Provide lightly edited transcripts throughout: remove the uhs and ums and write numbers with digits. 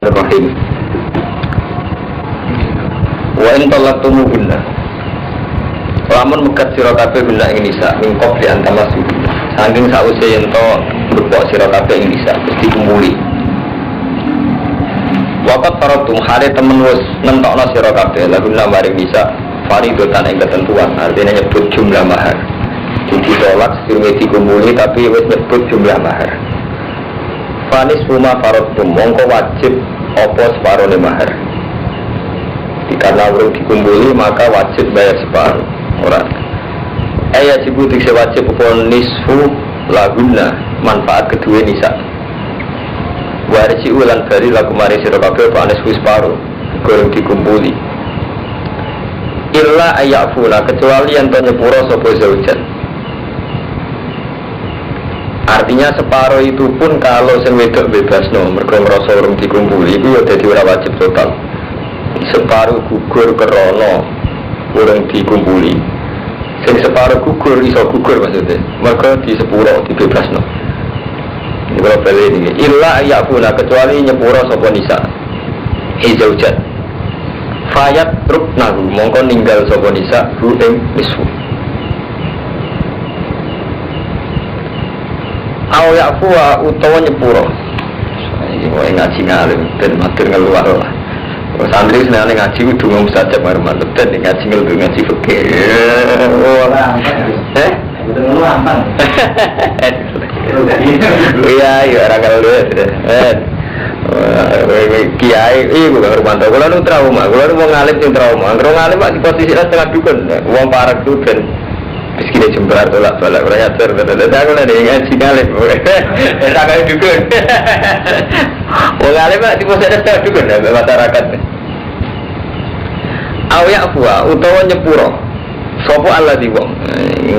Bismillahirrahmanirrahim. Wa in talaqtumuhunna lamun megat sira kabeh guna ing nisa ing qabli antamasu saking sause yen to mbok sira kabeh ing nisa mesti kumuli. Waqat faratum hale temen wis nentokno sira kabeh laguna maring nisa faridotan ing ketentuan artinya nyebut jumlah mahar. Ditolak sirwe dikumuli tapi wis nyebut jumlah mahar. Fanis rumah farotum mongko wajib opo separuh mahar. Karena belum dikumpuli maka wajib bayar separuh orang. Jibutik sewajib upon nisfu laguna manfaat kedua nisa. Warisi ulan dari lagu mari sirokabe upon nisfu separuh belum dikumpuli. Illa ayafuna kecuali yang tonyepuro sopo zaujan. Artinya separuh itu pun kalau sing wedok bebas mergo ngrasa urung dikumpuli itu ya dadi ora wajib total. Separuh gugur kerono urung dikumpuli. Sing separuh gugur iso gugur maksudnya. Mergo di sepuro dibebasno. Ini kalau balik ini illa ayafuna kecuali nyepuro sapa nisa. Izaujan. Fayat ruknahu mongko ninggal sapa nisa ru ing nisfu. Aw ya'fuwa utawa nyepuro. Iki kowe ngaji ngalim ben matur ngeluar lah. Santri senane ngaji kudu ngomong mustajab marman ben ngaji ngeluar ngaji fikih. Ora apa. Kudu ngeluar apa. Iya, ya ora kalau kiai iku gak Romanto. Kula nu trauma, kula nu wong ngalim sing trauma. Ngro ngalim di posisi setengah dukun. Wong parek ku ben Meski jembar tolak balik beranyar terus aku nanti ngaji ngalim, tak kaya dukun. Wong ngalim di posisi setengah dukun masyarakat. Awyak fuwa utawa nyepuro, sopo Allah di wong,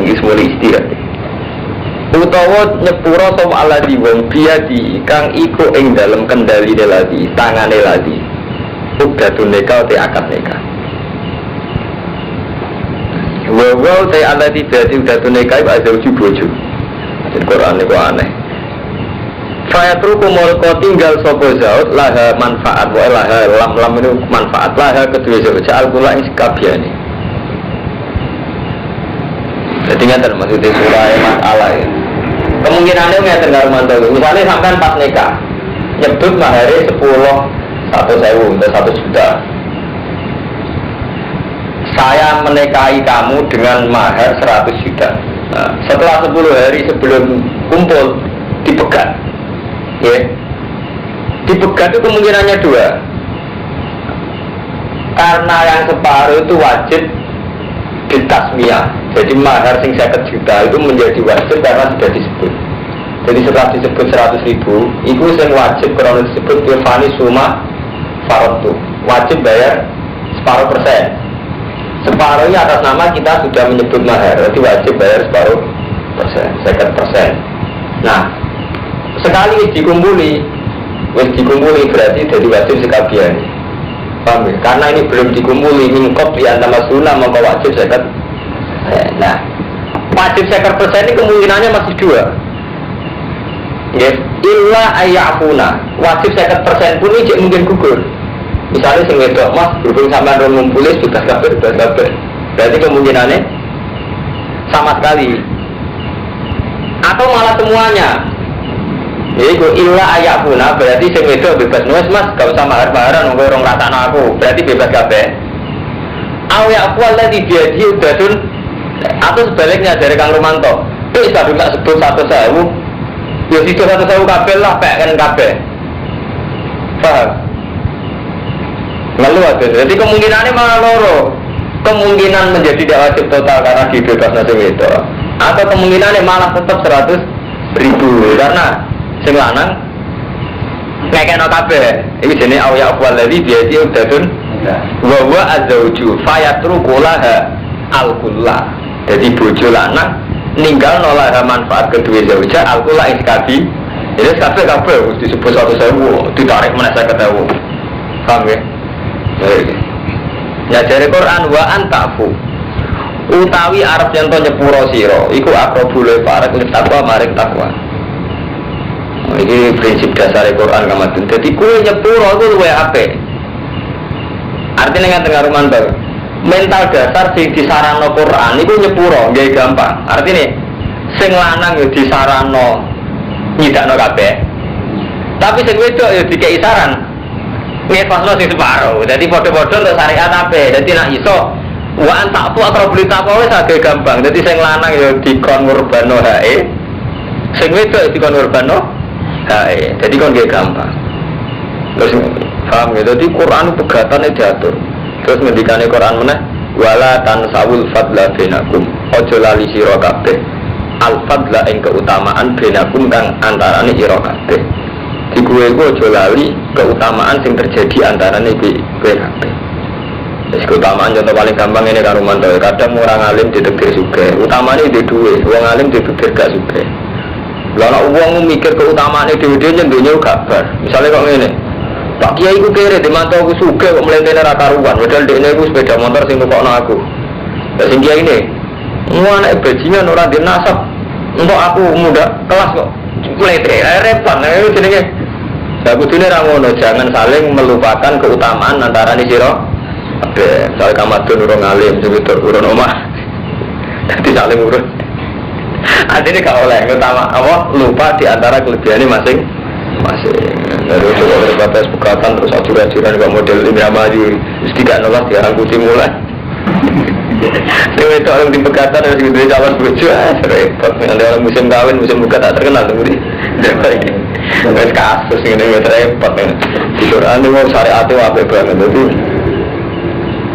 ismuli istilah. Utawa nyepuro sopo Allah di wong biadi kang iku ing dalam kendali ladi, tangane ladi. Ukdatun neka te akad neka. Wow, saya ada tidak sudah tunaikai ada uji bojo. Di Quran itu aneh. Saya terus mau tinggal sopo zaud laha manfaat, laha lam itu manfaat laha kedua zaud. Al-Quran ini sekabiani. Jadi nggak maksudnya surah masalah ya. Kemungkinannya nggak terdengar mantul. Misalnya sampai 4 nikah, nyebut mahari 10, 1.000 atau 1 juta. Saya menikahi kamu dengan mahar 100 juta. Nah, setelah 10 hari sebelum kumpul dipegat, ya, dipegat itu kemungkinannya 2. Karena yang separuh itu wajib ditasmiyah. Jadi mahar sing 50 juta itu menjadi wajib karena sudah disebut. Jadi setelah disebut 100.000, itu yang wajib karena disebut Yofani Suma Farotu. Wajib bayar separuh persen. Separuhnya atas nama kita sudah menyebut mahar, jadi wajib bayar separuh persen, 50%. Nah, sekali dikumpuli berarti jadi wajib sekabian. Paham ya? Karena ini belum dikumpuli, mingkop di antara sunnah maka wajib 50%. Nah, wajib 50% ini kemungkinannya masih 2. Yes, illa ayyafuna. Wajib 50% pun ini mungkin gugur. Misalnya sing wedok mas berhubung sama orang ngumpulis bebas kabeh. Berarti kemungkinannya sama sekali. Atau malah semuanya. Jadi illa ayakuna berarti sing wedok bebas nulis mas gak usah mahar-maharan nggo orang rasakno aku. Berarti bebas kabeh. Aw yaqu alladhi bi yadihi udatun atau sebaliknya dari Kang Romanto. Itu bisa juga sebut 100.000. Ya situ 100.000 kabeh lah pek kan kabeh. Paham? Lalu ada, jadi kemungkinannya malah loro. Kemungkinan menjadi tidak wajib total karena dibebas nasi itu, atau kemungkinannya malah tetap 100.000 karena sing lanang ngekeno kabeh. Iki jenenge awya afwal ladzi biadi udadun wa huwa azauju fayatrukulaha al-kullah. Jadi bojo lanang ninggal nolaha manfaat kedua zauja al-kullah iskabi. Jadi kabeh mesti disebut 100.000 ditarik meneh 50.000. Paham ya? Ya dari Quran wa antafu utawi arep yen to nyepuro sira iku akrabul parek takwa maring takwa. Ini prinsip dasar Quran kamatun. Jadi kue nyepuro itu luwe apik. Artinya nggak tengah rumah mental dasar sing disarano Quran itu nyepuro, gak gampang. Artinya sing lanang yo disarano nyidakno kabeh. Tapi sing wedok yo dikei saran ngefasno sing separo. Jadi padha-padha untuk syariat ape. Jadi nak iso wa antakfu akrabul taqwa wis agak gampang. Jadi sing lanang yo dikon ngurbano hae. Sing wedok dikon ngurbano hae. Jadi kon gak gampang. Terus paham ya. Jadi Quran pegatane diatur. Terus ngendikane Quran meneh wala tansawul fadla bainakum. Aja lali sira kabeh. Al fadla ing keutamaan bainakum kang antarane ira kabeh. Di gue aja lali keutamaan yang terjadi antarane kowe kabeh. Wis keutamaan contoh paling gampang ini karo mantu. Kadang orang alim ditekdir sugih, utamane di duwe, wong alim ditekdir gak sugih. Lah nek wong mikir keutamaane dhewe-dhewe nyendonya gak bar. Misale kok ngene. Pak Kiai ku kere di mantu aku sugih kok mlentene ra karuan, padahal dekne iku sepeda motor sing nukokno aku. Lah sing kiai ini, anak bajingan ora di nasab. Untuk aku muda kelas kok mlete, repot nek jenenge. Lah kudune ra ngono, jangan saling melupakan keutamaan antara ni sira. Kabeh, soal kamadun urung alim, sebetul urun omah. Dadi saling urun. Adine gak oleh utama apa lupa di antara kelebihane masing-masing. Terus oleh batas pegatan terus ajuran-ajuran kok model ini amadi mesti gak nolak diarang putih mulai. Dewe itu orang di pegatan harus gede calon bojo, repot. Nanti orang musim kawin, musim buka tak terkenal kemudian. Wes kasus ini wes repot. Di Quran itu syariat itu apa banget itu.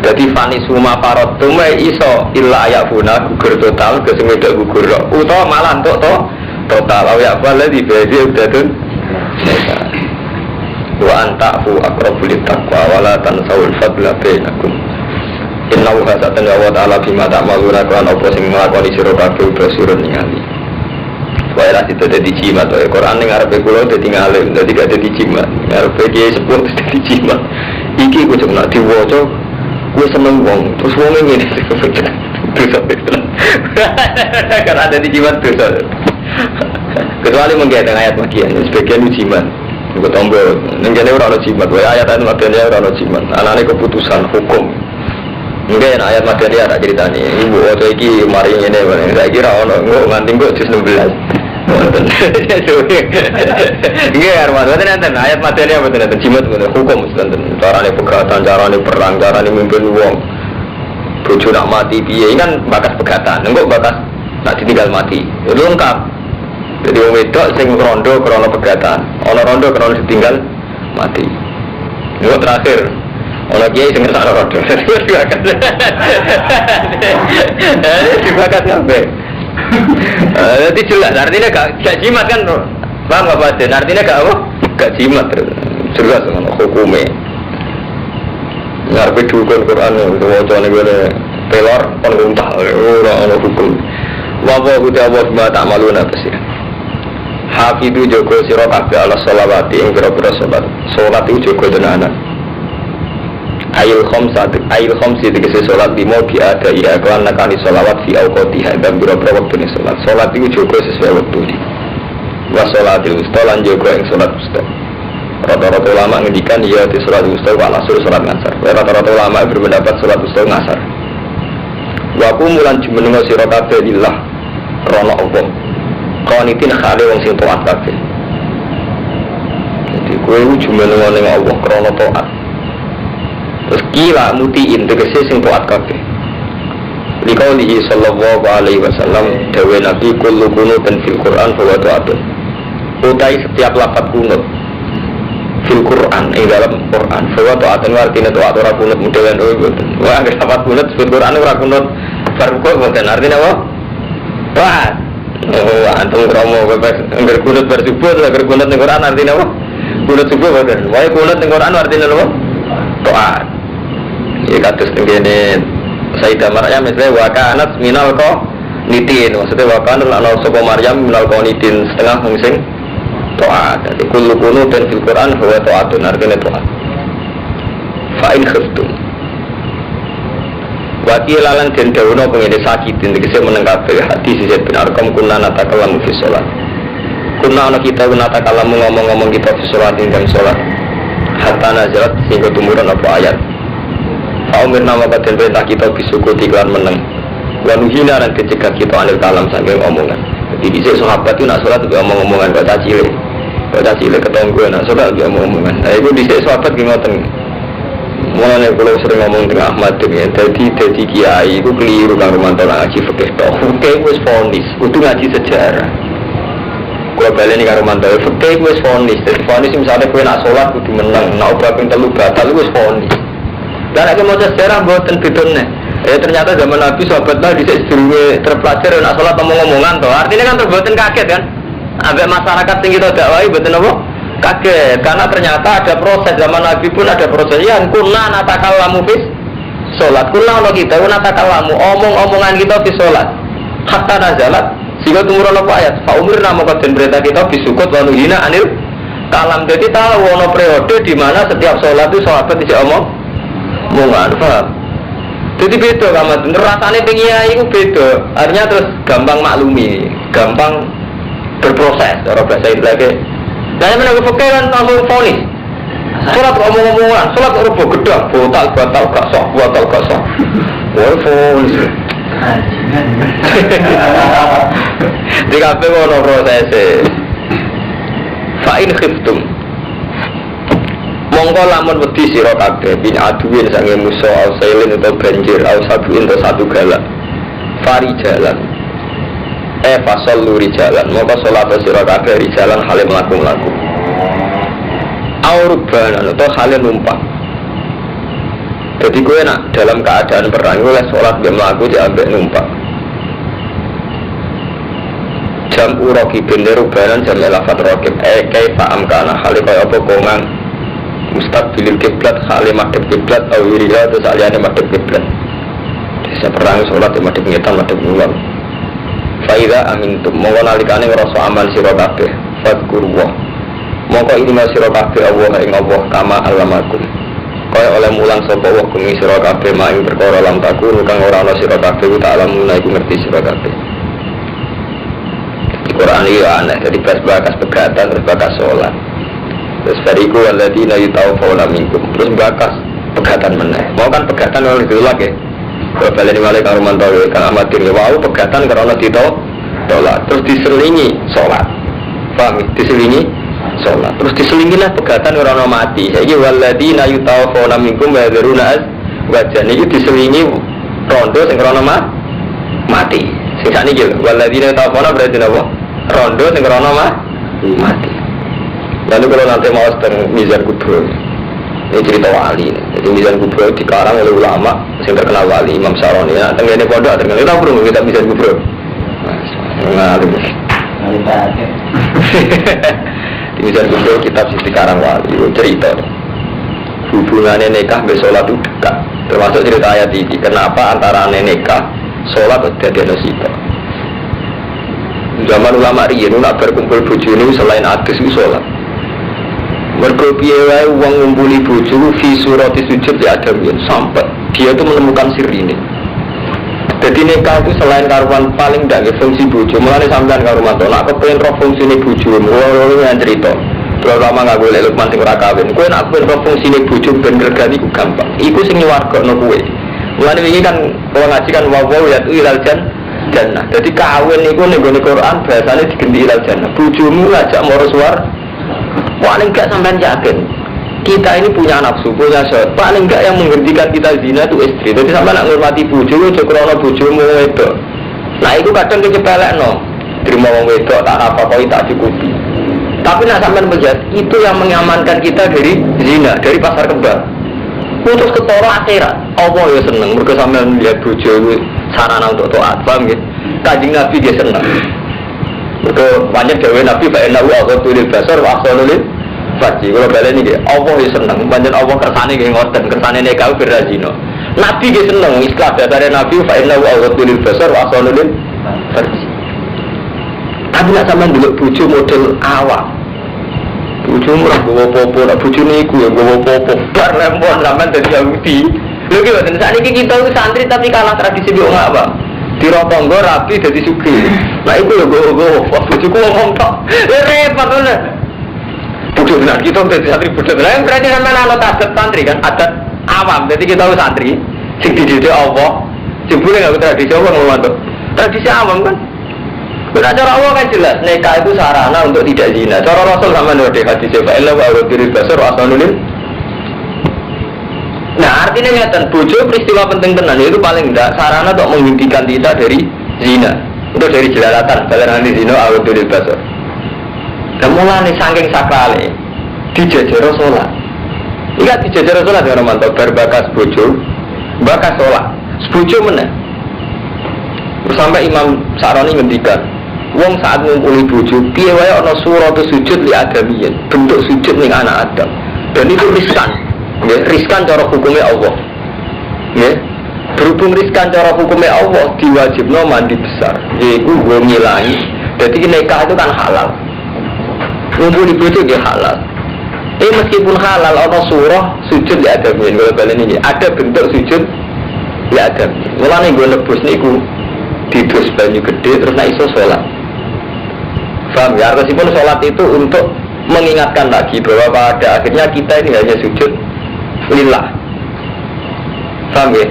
Jadi fani suma parot tu mai iso illa ayafuna gugur total kesemeda gugur. Utawa malah untuk total awak bala di bedi udah tu. Wa antafu aqrabul taqwa wala tansawul fadla bainakum. Inna wa satan wa ta'ala bima ta'maluna kan apa sing nglakoni sira kabeh basirun ningali. Wae ra itu dadi jimat wae Quran ning arepe kula dadi ngalim dadi gak dadi jimat. Arepe kiye sepuh dadi jimat. Iki ku cuma diwaca gue seneng wong terus wong ngene dosa karena ada di jimat dosa. Kecuali menggelar ayat bagian sebagian jimat. Gue tombol nenggene ora ono jimat wae ayat anu makane ora ono jimat. Anane keputusan hukum. Mungkin ayat materi ada ceritanya. Ibu waktu ini mari ini, saya kira ono nganti kok jus 16. Iya, arwah. Nanti ayat materi apa nanti jimat hukum nanti. Caranya pegatan, caranya perang, caranya mimpin uang. Bojo nak mati piye kan bakas pegatan. Enggak bakas nak ditinggal mati. Itu lengkap. Jadi wong wedok sing rondo krana pegatan, ana rondo krana ditinggal mati. Itu terakhir. Orang kiai dengan tak rodo, dibakat sampai. Jadi jelas, artinya gak jimat kan, paham gak Pak? Artinya gak jimat, jelas hukumnya. Ngarep dukun Quran, wajahnya gue pelor, penguntah, orang hukum. Wabah udah wabah tak malu napa sih? Hafidu jogo sirot kabeh ala sholawati, yang kira-kira sholat itu jogo tenanan. Ayil khomsi dikasih sholat lima biada iya kelan nakani sholawat fi awqatiha dan berapa waktu ini sholat itu juga sesuai waktu ini wa sholatil usta lan juga yang sholat usta rata-rata ulama ngendikan iya di sholat usta wa nasur sholat ngasar rata-rata ulama berpendapat sholat usta ngasar wa aku mulan jumenengo sira kabeh lillah rono Allah qanitin khale wong sing taat kabeh jadi kowe jumenengo ning Allah krana taat. Terus kira mutiin tegese sing taat kabeh. Liqaulihi sallallahu alaihi wasallam dawe Nabi kullu qunutun fil Qur'an fa wa ta'atun. Utai setiap lafaz kunut fil Qur'an ing dalam Qur'an fa wa ta'atun artinya taat ora kunut modelan mboten. Wah nek lafaz kunut fil Qur'an ora kunut farqo mboten artinya apa? Wah. Oh antum kromo bebas angger kunut bersubuh angger kunut ning Qur'an artinya apa? Kunut subuh mboten. Wae kunut ning Qur'an artinya apa? Taat. Ya kados ngene Sayyidah Maryam misalnya wakanat minal ko nitin maksudnya wakanat ana sapa Maryam minal ko nitin setengah sing taat. Jadi kullu qunutun fil Qur'an huwa taatun artinya taat. Fa in khiftum wa qilalan den dawuh pengene sakitin tegese meneng kabeh hadis sing benar kom kunana takalam fi shalat. Kuna ana kita gunata kalamu ngomong-ngomong kita fi sholat ing sholat. Hatta nazalat sehingga tumurun apa ayat. Faumir nama katen perintah kita bisukuti kelan meneng. Wanuhina dan kecegah kita anil kalam saking omongan. Jadi disini sahabat itu nak sholat juga omong-omongan kata cilik. Kata cilik ketonggo nak sholat juga omong-omongan. Nah itu disini sahabat gimana? Mulanya kalau sering ngomong dengan Ahmad ya, jadi kiai itu keliru kan Romanto ngaji fikih toh. Fikih wis fonis, kudu ngaji sejarah. Gua balik nih karo Romanto, fikih wis fonis. Jadi fonis misalnya kowe nak sholat kudu menang, nak obah ping 3 batal wis fonis. Dan nek mau sejarah mboten bedone. Ternyata zaman Nabi sahabat lah dhisik sedurunge terpelajar nak sholat omong-omongan toh. Artinya kan terboten kaget kan. Ambek masyarakat sing kita dakwahi mboten apa? Kaget, karena ternyata ada proses zaman Nabi pun ada proses yang kunna natakallamu fis sholat kunna ono kita natakallamu omong-omongan kita fis sholat hatta nazalat sehingga tumurun apa ayat faumir nama kaden berita kita bisukut wa nuhina anil kalam. Jadi tahu ono periode di mana setiap sholat itu sahabat tidak omongan paham. Jadi beda kamu rasanya pengiai itu beda artinya terus gampang maklumi gampang berproses cara bahasa Indonesia. Saya menanggung fakir kan langsung fonis. Sholat omong-omongan, sholat rubuh gedang, batal gak sah, batal gak sah. Wah fonis. Di kafe mau proses. Fa'in khiftum. Mongko lamun wedi sira kabeh bin aduin sange musuh au sailin atau banjir au sabuin atau satu galak. Fari jalan. Fasol luri jalan, maka sholat sira kabeh di jalan halim laku. Auruban atau halim numpang. Jadi gue nak dalam keadaan perang, gue sholat dia melaku diambil numpang. Jam uroki bener rubanan jam lafat rokib. Kaifa amkana halim kaya apa kongan mustaqbilil kiblat halim madhep kiblat awiriya terus aliane madhep kiblat. Desa perang sholat di madhep ngetan madhep ngulang. Faida amintum mongko nalikane ngrasa aman sira kabeh fadkurullah mongko ini sira kabeh Allah ing Allah kama alamakum kaya oleh mulang sapa wa kumi sira kabeh maing perkara lam takun kang ora ana sira kabeh tak alamun iku ngerti sira kabeh. Di Quran iki aneh jadi bakas pegatan terus bakas salat terus bariku alladzina yutawafawna minkum terus bakas pegatan meneh mau kan pegatan oleh dilak ya. Kalau balik balik karo mantawi kang amatir wau pegatan karena dito sholat terus diselingi sholat paham diselingi sholat terus diselingi lah pegatan karena mati jadi waladina yutawafawna minkum wa yadruna wajan itu diselingi rondo sing karena mati sing sakniki waladina yutawafawna berarti apa rondo sing karena mati. Lalu kalau nanti mau setengah mizan kubro ini cerita wali, jadi mizan kubro dikarang oleh ulama yang terkenal wali Imam Saroni. Nah, tengah ini pondok terkenal kita perlu kita mizan kubro. Nah, di mizan kubro kitab sisi karang wali cerita hubungannya nikah be sholat itu dekat. Termasuk cerita ayat ini. Kenapa antara nikah sholat jadi nasibah? Zaman ulama riyen nak berkumpul bojone selain adus itu sholat. Mergo piye wae wong ngumpuli bojo fi surati sujud ya ada sampai dia itu menemukan sirine. Jadi nikah itu selain karuan paling ndak fungsi bojo, mulane sampean karo mantu nak kepengin roh fungsine bojo, ngono yang cerita. Kalau lama enggak boleh lukman sing ora kawin. Kowe nak kepengin roh fungsine bojo ben gregani ku gampang. Iku sing nyuwargakno kowe. Mulane wingi kan kalau ngaji kan wae ya ilal jannah. Jadi kawin niku ning gone Quran bahasane digendi ilal jannah. Bojomu ngajak maro swarga. Paling enggak sampean yakin kita ini punya nafsu, punya syahwat. Paling enggak yang menghentikan kita zina itu istri. Jadi sampean nak ngurmati bojo, aja krana bojomu wedok. Nah itu kadang kecepelekno. Terima wong wedok tak apa kok tak cukupi. Tapi nak sampean melihat itu yang mengamankan kita dari zina, dari pasar kembang. Putus ketara akhirat. Allah ya seneng mergo sampean lihat bojo sarana untuk taat. Paham nggih? Kanjeng Nabi dia seneng. Mergo banyak dewe Nabi fa inna wa qatul basar wa ahsanul farji. Kalau balen iki Allah ya seneng, pancen Allah kersane nggih ngoten, kersane nek kau berazina. Nabi nggih seneng, istilah dasare Nabi fa inna wa qatul basar wa ahsanul farji. Tapi nak sampean delok bojo model awak. Bojo murah gowo popo, nak bojone iku ya gowo popo. Bar lempon sampean dadi Yahudi. Lho ki mboten sakniki kita santri tapi kalah tradisi wong apa? Tirotonggo rapi jadi sugih. Nah itu lho gue bojoku ngomong tok. Repot ngono. Bodoh benar kita jadi santri bodoh. Lah berarti sampean ana adat santri kan, adat awam. Jadi kita tahu santri sing dididik Allah. Jebule enggak tradisi Allah ngomong tok. Tradisi awam kan. Benar cara Allah kan jelas, nikah itu sarana untuk tidak zina. Cara Rasul sama nurdi hadis Fa'ila wa awdiril basar wa asanulil. Nah artinya nyata, bojo peristiwa penting tenan itu paling tidak sarana untuk menghentikan kita dari zina. Untuk dari jelalatan, jalan zina awdiril basar. Dan mulai saking sakrale dijajaro sholat. Ingat dijajaro sholat dengan mantap berbakas bojo, bakas sholat. Bojo mana? Sampai Imam Sa'roni ngendikan, wong saat ngumpuli bojo, piye wae ana surah sujud li adamiyin, bentuk sujud ning anak Adam. Dan itu riskan. Nggih, riskan cara hukumnya Allah. Nggih. Berhubung riskan cara hukumnya Allah, diwajibno mandi besar. Yaiku nggo ngilangi. Dadi nikah itu kan halal. Ngumpuli bojo dia halal. Meskipun halal ana surah sujud li adamiyin, kalau balen ini ada bentuk sujud li adamiyin. Mulane nggo nebus niku didus banyu gede terus nek iso salat. Paham ya? Meskipun sholat itu untuk mengingatkan lagi bahwa pada akhirnya kita ini hanya sujud lillah. Paham ya?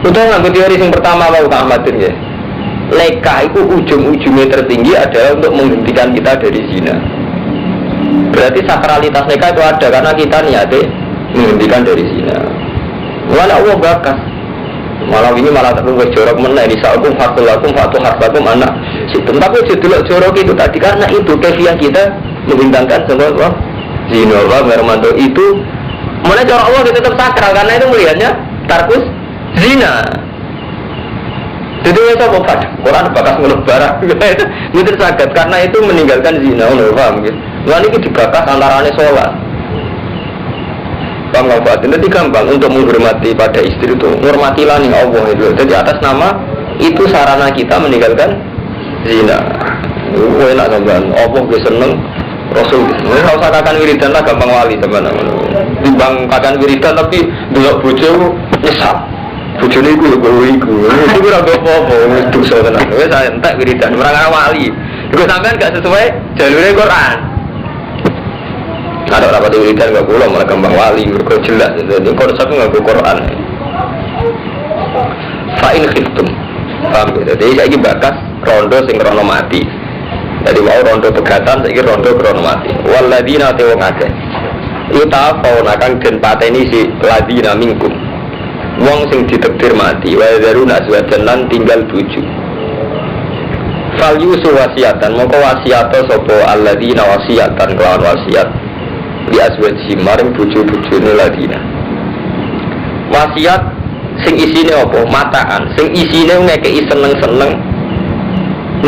Untuk ngambil teori yang pertama mau Ahmadin ya. Nikah itu ujung-ujungnya tertinggi adalah untuk menghentikan kita dari zina. Berarti sakralitas nikah itu ada karena kita niatnya menghentikan dari zina. Wala Allah bakas. Malam ini malah terus jorok meneh di sakum fatulakum fatuh harbakum anak. Tapi judul jorok itu tadi karena itu kefiah kita membintangkan semua zina Allah mermanto itu. Mana jorok Allah itu tetap sakral karena itu melihatnya tarkus zina. Jadi itu apa pada Quran bakas ngeluh barang itu tersagat karena itu meninggalkan zina. Paham gitu? Lalu itu dibakas antaranya sholat. Manfaatnya nanti gampang untuk menghormati pada istri itu, menghormatilah nih Allah itu. Jadi atas nama itu sarana kita meninggalkan zina. Enak sampean, Allah gue seneng, Rasul. Nggak usah katakan wiridan lah, gampang wali teman-teman. Timbang katakan wiridan tapi delok bojo nyesal. Bojone iku lho iku. Itu ora apa-apa, wis dosa tenan. Wis entek wiridan, ora wali. Iku sampean gak sesuai jalure Quran. Ada rapat wiridan gak pulang malah gampang wali, mereka jelas. Jadi konsepnya gak Quran. Fa'in khiftum. Paham ya? Jadi saya ini bakas rondo sing rono mati. Jadi mau rondo pegatan, saya ini rondo rono mati. Waladina tewong akeh. Ita faunakan den pateni si ladina minkum. Wong sing ditakdir mati. Wa daruna aswajan lan tinggal 7. Fal yusu wasiatan. Moko wasiato sopo alladina wasiatan kelawan wasiat. Di aswaji maring bojo-bojone ladina. Wasiat sing isine apa? Mataan. Sing isine ngekeki seneng-seneng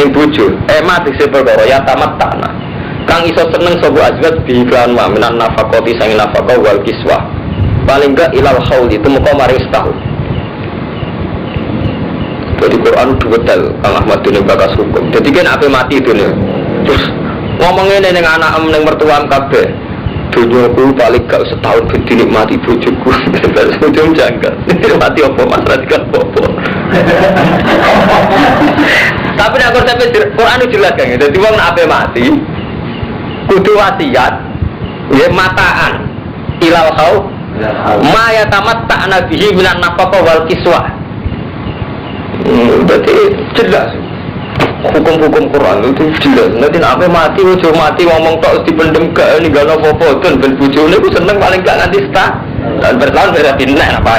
ning bojo. Mati se perkara ya tamat tanah. Kang iso seneng sapa azwaj bi iklan wa minan nafaqati sang nafaqah wal kiswah. Paling gak ilal haul itu muka maring setahun. Jadi Quran detail Kang Ahmad dene bakas hukum. Jadi kan ape mati itu nih. Terus ngomongin ning anak ning mertuam kabeh. Dunyaku paling gak setahun dinikmati bojoku. Ujung janggal. Mati apa masalah kan apa. Tapi nek konsep Quran jelas kan. Dadi wong nek ape mati kudu wasiat ya mataan ilal haul ma yatamatta nabihi minan nafaqah wal kiswah. Berarti jelas hukum-hukum Quran itu jelas. Nanti apa mati, ujung mati ngomong tak dipendem gak ini gak apa-apa dan bujone aku seneng paling gak nanti setah dan bertahun berarti nek apa.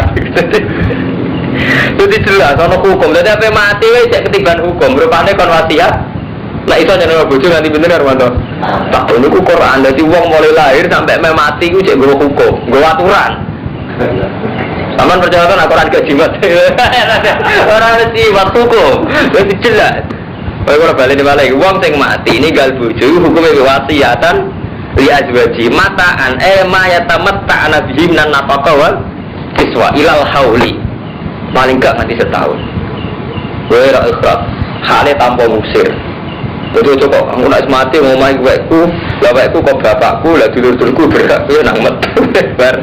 Jadi jelas ono hukum. Jadi apa mati wis cek ketiban hukum. Rupane kon wasiat. Lah iso jenenge bojo nganti bener Armanto. Tak niku Quran. Dadi wong mulai lahir sampai mati ku cek nggo hukum, nggo aturan. Saman percaya kan Quran gak jimat. Ora mesti waktu hukum. Wis jelas. Kalau balik uang sing mati ini gal bojo hukumnya wasiatan li azwaji mataan ma yatamatta nabihi minan nafaqah wal kiswa ilal hauli paling gak nanti setahun. Wa ra ikhrat hale tanpa musir. Jadi coba aku nak mati mau main wekku, lah wekku kok bapakku, lah dulur-dulurku berhak yo nang metu bar.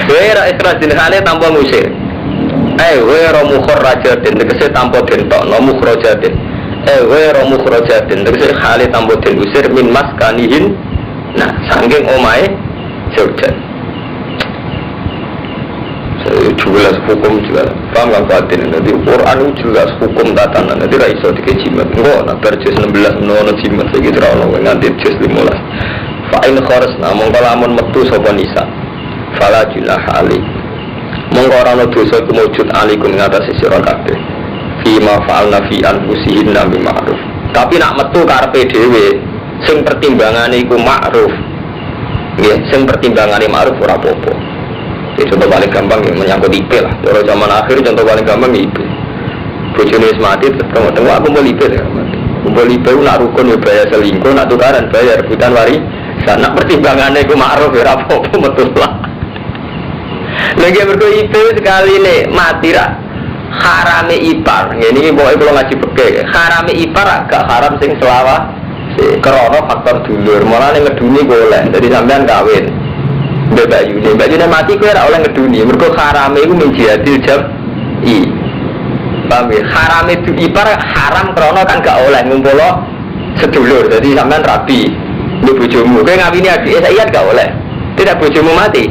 Wa ra ikhrat din hale tanpa musir. Ghairu mukharrajatin tegese tanpa den tokno mukhrajatin. Ghairu mukhrajatin tegese hale tanpa den usir min maskanihin. Nah, saking omahe Jordan. Jelas hukum juga, paham kan batin? Nanti Quran jelas hukum tatanan. Nanti raiso dikejimat. Enggak, nak berjus 16 menolong jimat lagi terawal nganti jus 15. Fa'in kharsna mengkalamun metu sopan nisa. Fala junah ali. Mengkorano dosa kemujud alikum ngatasi sira kabeh. Fima fa'alna fi anfusihin nabi ma'ruf. Tapi nak metu karepe dhewe sing pertimbangane iku ma'ruf. Nggih, sing pertimbangane ma'ruf ora apa-apa. Contoh paling gampang ya menyangkut IP lah. Kalau zaman akhir contoh paling gampang ya IP. Bojone wis mati tetep aku kumpul IP ya. Kumpul IP ku nak rukun ya bayar selingkuh, nak tukaran bayar rebutan wari. Sana pertimbangannya ku ma'ruf ya apa-apa betul lah. Lagi berko IP sekali nih mati ra. Harame ipar. Ini pokoknya kalau ngaji peke. Harame ipar agak haram sing selawah. Karena faktor dulur. Malah ngeduni boleh. Jadi sampean kawin. Mbak Yuni mati kue ora oleh ngeduni. Mergo harame iku min jihadil jam'i. Paham ya? Harame itu ipar haram krana kan gak oleh ngumpul sedulur. Jadi sampean rabi. Mbok bojomu kowe ngawini adike saya gak oleh. Tidak bojomu mati.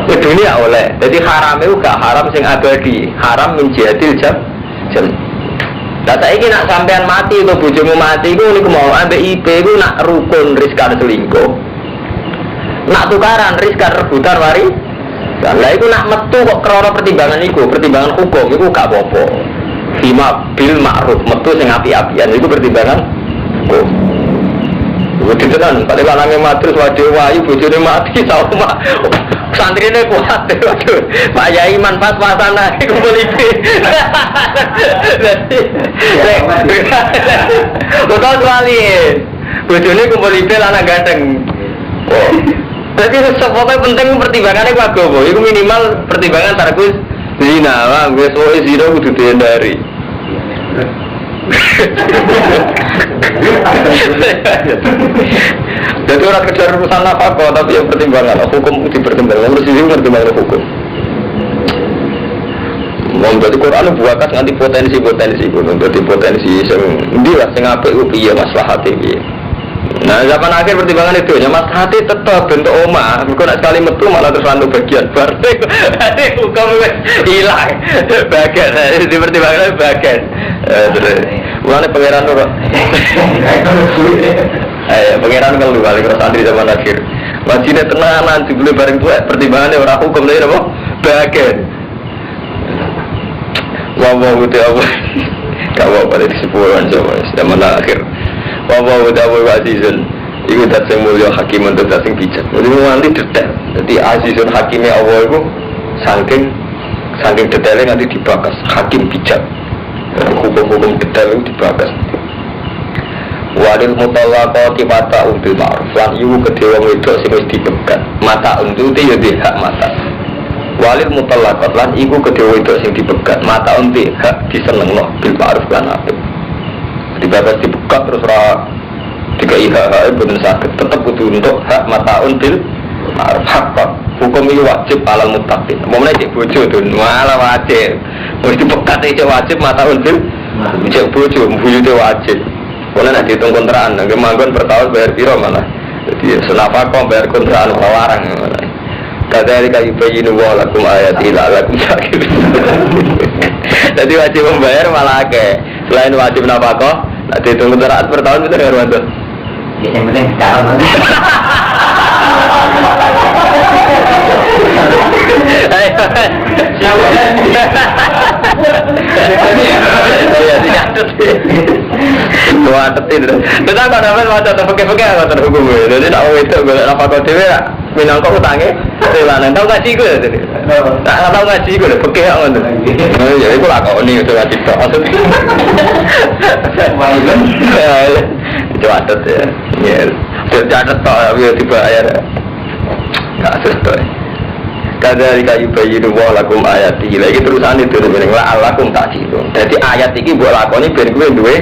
Ngeduni gak oleh. Jadi harame iku gak haram sing abadi. Haram min jihadil jam'i. Lah saiki nak sampean mati atau bojomu mati iku niku mau ambek IP iku nak rukun rizkan selingkuh. Nak tukaran rizkan rebutan wari. Lah itu nak metu kok krana pertimbangan iku, pertimbangan hukum iku gak apa-apa. Fima bil ma'ruf metu sing api-apian iku pertimbangan hukum. Wedi tenan, padahal lanange matrus wae wayu bojone mati sama. Santrine kuat waduh. Pak Yai man pas-pasan ae kumpul iki. Betul sekali. Bojone kumpul iki lanang ganteng. Oh. Jadi sepokoknya penting pertimbangannya ku agama. Itu minimal pertimbangan targus zina. Wah, gue semua zina kudu dihindari. Jadi orang kejar urusan apa tapi yang pertimbangan hukum dipertimbangkan. Harus sih pertimbangan hukum. Mau berarti Quran buakas nganti potensi. Berarti potensi yang dia sing apik ku piye maslahate piye. Nah zaman akhir pertimbangan itu ya mas hati tetap bentuk oma. Bukan nak sekali metu malah terus anu bagian berarti hukum hilang bagian di pertimbangan bagian. Mulane pangeran lho. Pangeran kalau lu balik ke santri zaman akhir. Wajine tenanan jebule bareng tuwek pertimbangannya ora hukum lha apa? Bagian. Wah udah apa? Kamu pada disebutkan zaman akhir. Wawa udawa azizun. Iku dat sing mulya hakim untuk dat sing bijak. Jadi nganti detail. Jadi azizun hakime Allah iku saking detailnya nganti dibakas. Hakim bijak. Hukum-hukum detail itu dibakas. Walil mutallaqati mata'un bil ma'ruf. Lan iku kedhe wong wedok sing wis dipegat. Mata'un itu ya hak mata. Walil mutallaqat lan iku kedhe wedok sing dipegat. Mata'un hak disenengno bil ma'ruf lan apik. Dibatas dibuka terus tiga IHH benar sakit tetap butuh untuk hak mataun bil hak hukum ini wajib alal muttaqin. Momennya cek bojo tuh malah wajib mesti pekat itu wajib mataun bil cek bojo buyute wajib. Kalau nanti hitung kontraan nggak manggon per tahun bayar piro malah jadi senapa kok bayar kontraan larang malah. Kadari kayu bayinu walakum ayati la'alakum sakit. Jadi wajib membayar malah ke selain wajib nafkah, nak dihitung kontraan per tahun itu nggak Romanto? Ya yang penting sekarang. Iya dicatat. Catat itu. Kita kalau dapat macam pakai apa terhukum. Jadi tak mau itu nafkah dewe lah. Minangkau utangnya, selain tahu ngaji gue, tak tahu ngaji gue, pakai apa tu? Jadi aku lah kau ni tu ngaji tu, maksud. Catat ya, catat tak biar dibayar, tak sesuai. Kadari kayu bayi dua lakum ayat ini lagi terusan itu dengan lakum tak cium. Jadi ayat ini buat lakoni biar gue dua,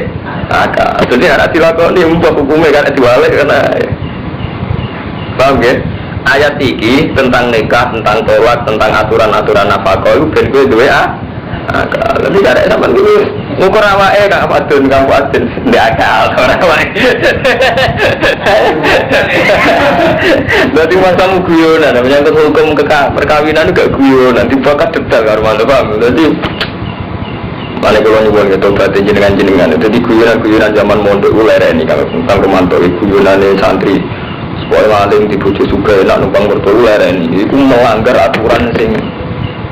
agak. Jadi anak dilakoni mumpah hukumnya kan diwalik karena, paham ke? Ayat ini tentang nikah, tentang tolak, tentang aturan-aturan nafkah itu ben kowe duwe Lebih ada sama ini ngukur awake kang Fadun ndak akal ora wae. Berarti masamu guyonan, menyangkut hukum perkawinan gak guyonan, dibakat detail karo mantep paham. Dadi mane kula nyuwun ke tobat jenengan. Dadi guyonan zaman mondok ulereni kang Romanto guyonane santri. Supaya maling dibojo juga enak numpang mertua ulereni. Iku melanggar aturan sing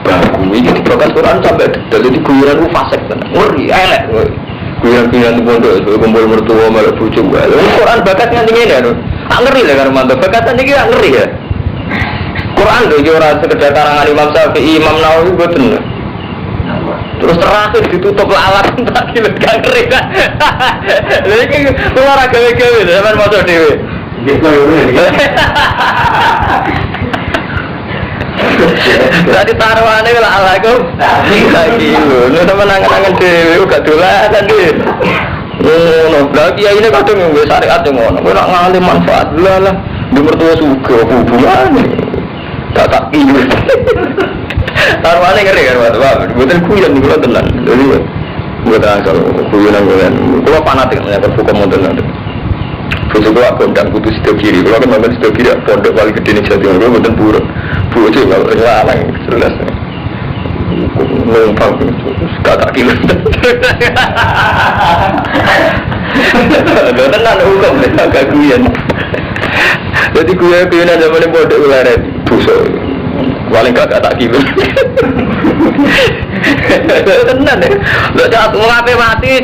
baku ini dibakas Quran sampai detail. Jadi guyonan itu fasik ngeri, elek guyonan pondok itu kumpul mertua malah bojo Quran bakatnya tinggi ya ngeri lah kan mantap bakatnya tinggi ngeri ya Quran itu orang sekedar karangan Imam Syafi'i, Imam Nawawi betul terus terakhir ditutup lalat tak gila gak ngeri kan jadi keluar agawe-gawe zaman masuk dewe tadi taruhannya kalau alakum lagi lu temen angan-angan dewe gak dolan tadi lagi ya ini kadang yang gue syariat yang ngono gue nak ngalih manfaat lah di mertua suka hubungan tak iya taruhannya ngeri kan waktu betul kuyan gue tenang jadi gue terang gue fanatik menyangkut hukum modern terus gue kondang putus setiap kiri kalau kan nonton setiap kiri pondok paling gede nih jadi gue betul buruk kalau ngelarang jelas ngumpang kata kilo lo tenang hukum agak kuyan jadi kuyan zaman pondok ular dosa paling kata kilo tenang deh lo jangan ngapain mati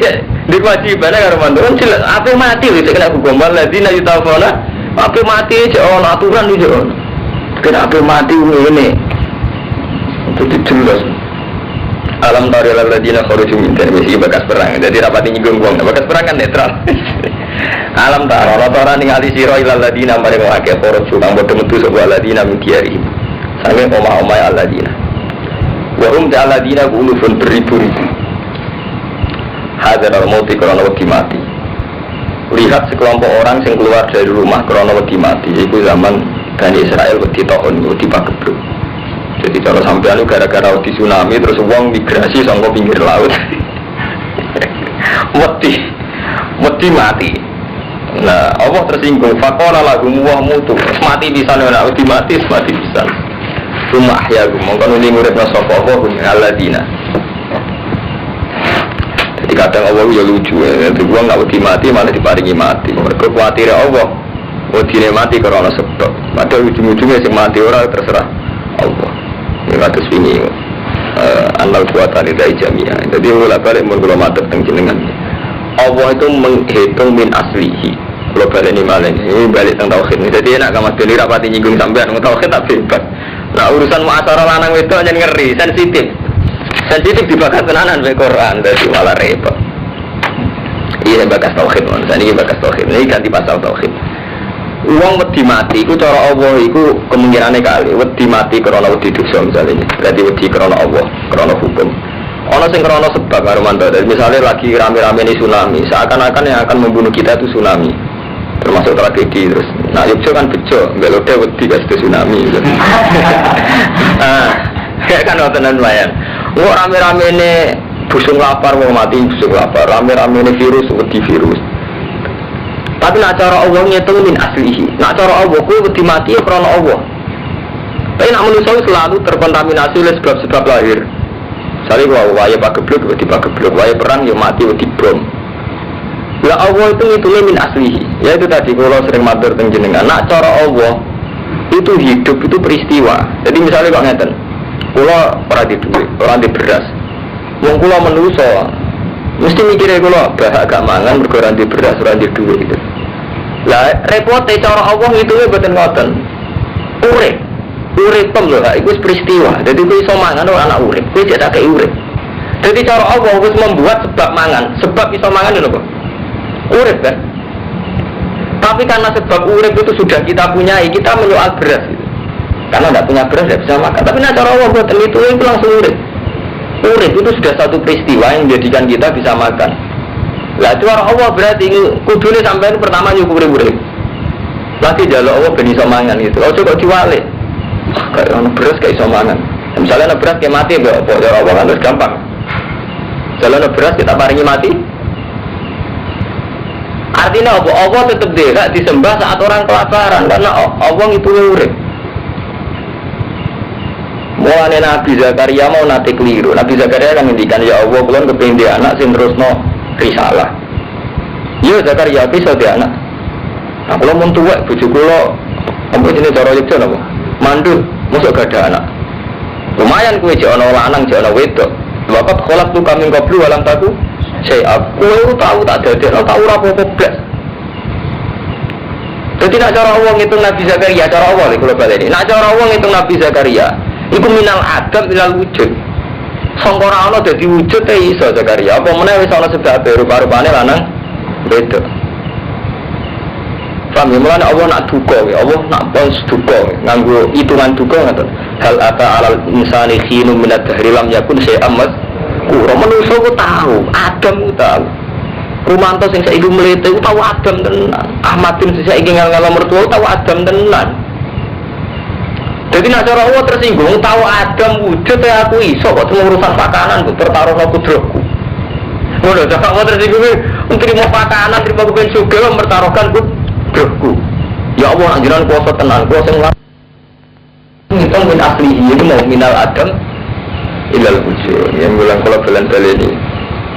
di kewajibannya karo mantuan jelas apa mati itu kena hukum waladina yutawafuna apa mati on aturan itu kena apa mati ini itu jelas alam taril waladina kharuju min diyarihim bekas perang jadi rapati nyinggung bekas perang kan netral alam taril orang ningali sira ilal ladina maring akeh kharuju kang padha metu sapa ladina min diyarihim sange omah-omah aladina wa hum aladina ulufun beribu-ribu hadar al-mauti karena wedi mati. Lihat sekelompok orang yang keluar dari rumah karena wedi mati. Itu zaman Bani Israel wedi tahun wedi pagebluk. Jadi kalau sampean gara-gara wedi tsunami terus uang migrasi sangko pinggir laut. wedi mati. Nah, Allah tersinggung. Faqala lahum wa mutu. Mati di sana ora wedi mati di sana. Rumah ya mongko nuli uripna sapa Allah alladzina. Kadang Allah ya lucu ya, itu gua nggak wedi mati malah diparingi mati. Mereka khawatir Allah, wedi mati karena sebab. Padahal ujung-ujungnya sih mati orang terserah Allah. Ini kados ini, anal kuatan dari jamiah. Jadi mulai balik mulai mati tentang Allah itu menghitung min aslihi. Kalau balik ini malah ini balik tentang tauhid. Jadi enak kamu beli rapati nyinggung sampean tentang tauhid tak bebas. Nah urusan muasarah lanang itu aja ngeri, sensitif dibakar tenanan oleh Quran, jadi malah repot. Iya bakas tauhid, ini bakas tauhid, ini ganti pasal tauhid. Uang wedi mati, itu cara Allah, itu kemungkinannya kali. Wedi mati karena wedi dosa misalnya, berarti wedi karena Allah, karena hukum. Ono sing karena sebab Armanto, misalnya lagi rame-rame ini tsunami, seakan-akan yang akan membunuh kita itu tsunami, termasuk tragedi terus. Nah, Yogyo kan bejo, beloknya wedi kasih tsunami. Kayak kan waktu lumayan. Wah rame-rame ini busung lapar mau mati busung lapar, rame-rame ini virus wedi virus. Tapi nak cara Allah ngitung min aslihi, nak cara Allah ku wedi mati ya karena Allah. Tapi nak manusia selalu terkontaminasi oleh sebab-sebab lahir. Misalnya kalau waya pagebluk wedi pagebluk, waya perang ya mati wedi bom. Ya Allah itu ngitungnya min aslihi. Ya itu tadi kalau sering matur teng jenengan, nak cara Allah itu hidup itu peristiwa. Jadi misalnya kok ngeten. Kula ora di duit, ora di beras. Wong kula menuso, mesti mikire kula bah agak mangan mergo ora di beras, ora di duit gitu. Lah repote cara Allah ngitune mboten ngoten. Urip lho, iku wis peristiwa. Jadi kowe iso mangan ora anak urip, kowe jek tak urip. Jadi cara Allah wis membuat sebab mangan, sebab iso mangan lho kok. Urip kan? Tapi karena sebab urip itu sudah kita punyai, kita menyoal beras gitu. Karena tidak punya beras tidak bisa makan. Tapi cara Allah buat itu langsung urip. Urip itu sudah satu peristiwa yang menjadikan kita bisa makan. Lah cara Allah berarti kudune sampean pertama nyukuri urip. Lagi jaluk Allah ben iso mangan gitu. Ojo kok diwalik. Kayak ono beras kayak iso mangan. Misalnya ono beras kayak mati mbok apa cara Allah kan terus gampang. jalan beras kita paringi mati. Artinya apa? Allah tetap tidak disembah saat orang kelaparan karena Allah itu urip. Mulane Nabi Zakaria mau nate keliru. Nabi Zakaria kan ngendikan ya Allah kula kepengin di anak sing terusno risalah. Ya Zakaria bisa di anak. Nah, kula mun tuwek bojo kula apa jenenge cara Yogya napa? Mandul, mosok gak ada anak. Lumayan kowe jek ana lanang jek ana wedok. Wakat kholak tu kami qablu walam taku. Saya aku tahu tak dadekno tak ora apa-apa blas. Jadi nak cara Allah ngitung Nabi Zakaria, cara Allah lho kula baleni. Nak cara Allah ngitung Nabi Zakaria, iku minal adam ilal wujud. Sangka ora ana dadi wujud e iso Zakaria. Apa meneh wis ana sebab rupa-rupane lanang wedok. Paham ya, mulane Allah nak duka, Allah nak pons duka, nganggo hitungan duka ngoten. Hal ata alal insani khinum minad dahri lam yakun syai'am kura manusia ku tahu, Adam ku tahu. Rumanto sing saiki mlete ku tahu Adam tenan. Ahmadin sing saiki ngal-ngal mertua tahu Adam tenan. Jadi nak cara Allah tersinggung tahu Adam wujud ya aku iso kok urusan pakanan ku tertaruhno kudroku. Ngono dak kok tersinggung terima pakanan terima kepen sugih mempertaruhkan kudroku. Ya Allah anjuran kuasa tenan kuasa sing ngitung min asli ini mau minal Adam ilal wujud yang bilang kalau belen-belen ini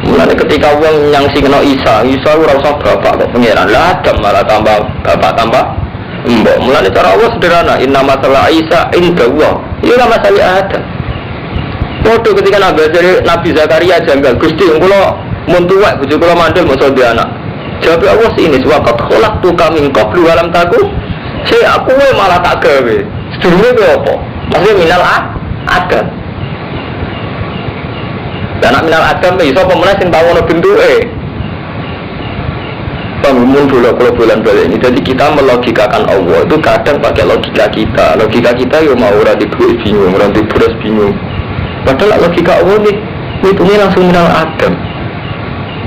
mulanya ketika orang yang singno Isa ora usah bapak kok pengiran lah Adam malah tambah bapak tambah mbok mulanya cara Allah sederhana inna masalah Isa inda Allah ya lah masalah Adam waktu ketika Nabi Zakaria janggal Gusti yang kula muntuwek bojo kula mandel mosok di anak jawab Allah ini wakat kholak tu kami qablu walam taku saya aku malah tak gawe sedurunge apa maksudnya minal Adam. Dan nak minal Adam iso pemenang sing tau ana bentuke. Pengumum dulu kalau bulan ini. Jadi kita melogikakan Allah itu kadang pakai logika kita. Logika kita yo mau ora dibuat bingung, ora dibuat bingung. Padahal logika Allah nih hitungnya langsung minal Adam.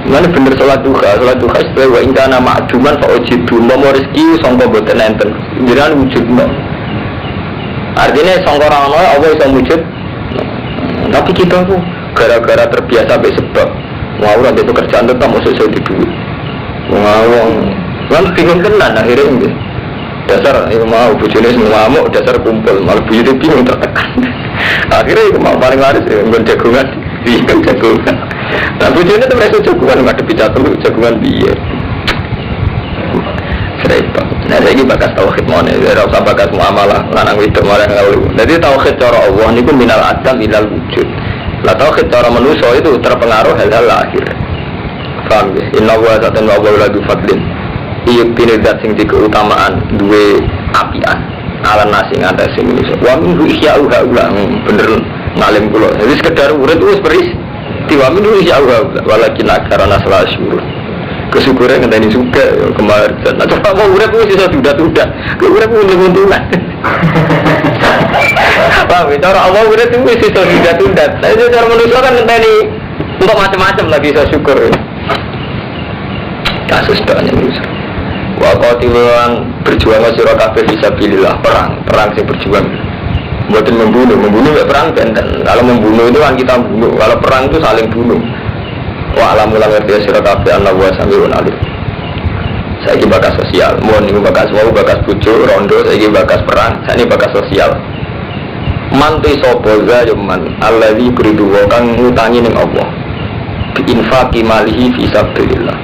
Mana bener salat duha istilah wa ingkana ma'duman fa ujidu mau rezeki sangka boten enten. Jenengan wujudno. Artinya sangka ora ana Allah iso wujud. Tapi kita tuh gara-gara terbiasa sampai sebab mau nanti pekerjaan tetap mau sesuai di duit kan bingung tenan akhirnya ini dasar ini mau bujurnya semua ngamuk dasar kumpul malah bujurnya bingung tertekan akhirnya itu mau paling laris ngon jagungan bingung jagungan nah bujurnya itu mereka jagungan nggak ada bicara dulu jagungan biar serempet nah saya ini bakas tauhid mana saya usah bakas muamalah lanang itu malah ngalu jadi tauhid cara Allah ini pun minal adam minal wujud lah tauhid cara manusia itu terpengaruh hal-hal lahir. Paham ya? Inna wa zatan wa ladu fadlin. Iya pilih zat sing keutamaan duwe apian. Ala nasi ngatas sing manusia. Wa min ru'ya'u haula bener ngalim kula. Jadi sekedar urip wis beris. Wa min ru'ya'u haula walakin akarana salah syukur. Kesyukuran ngenteni suka kemarin. Nah coba mau urip wis iso tunda-tunda. Urip untung-untungan. Paham ya? Cara Allah udah tunggu sih so tunda-tunda. Tapi cara manusia kan ngenteni untuk macam-macam lagi so syukur. Kasus doanya manusia. Wa qatilan berjuang sira kabeh fisabilillah perang sing berjuang. Bukan membunuh ya perang benten. Kalau membunuh itu kan kita bunuh. Kalau perang itu saling bunuh. Wa alamul amri sira kabeh Allah wa samiun alim. Saya ini bakas sosial, mohon ini bakas mau bakas bujuk, rondo, saya ini bakas perang, saya ini bakas sosial. Mantu sopoza jaman, alladzi beridu kang ngutangi ning Allah. Biinfaqi malihi fi sabilillah.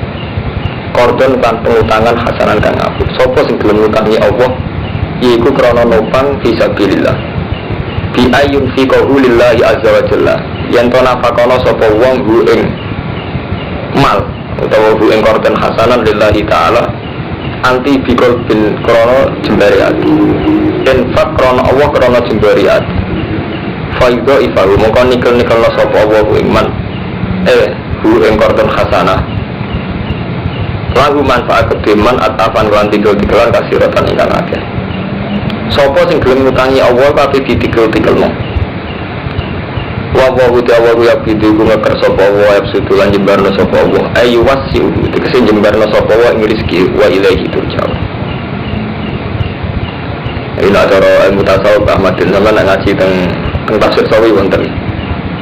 Kordon kan pengutangan hasanan kang apik. Sopo sing gelem ngutangi Allah, yaiku krana nopang fi sabilillah. Bi ayun fi qaulillahi azza wa jalla. Yen to nafakono sapa wong hu ing mal utawa hu ing korban hasanan lillahi ta'ala anti bikol bin krono jembari hati infak krono Allah krono jembari hati faido ifahu mongko nikel-nikel no sopa Allah hu iman hu ing korban hasanah lagu manfaat kedeman atafan lan tikel-tikelan kasiratan ingkang akeh sopa sing gelem ngutangi Allah tapi ditikel-tikel no wa ta'awwa ya bidu ngeker sapa wa absudulan jembarna sapa wa ayu wasiu tegese jembarna sapa wa ing rezeki wa ilaihi turja'un. Ila cara ilmu tasawuf Ahmadin zaman ngaji teng tafsir sawi wonten.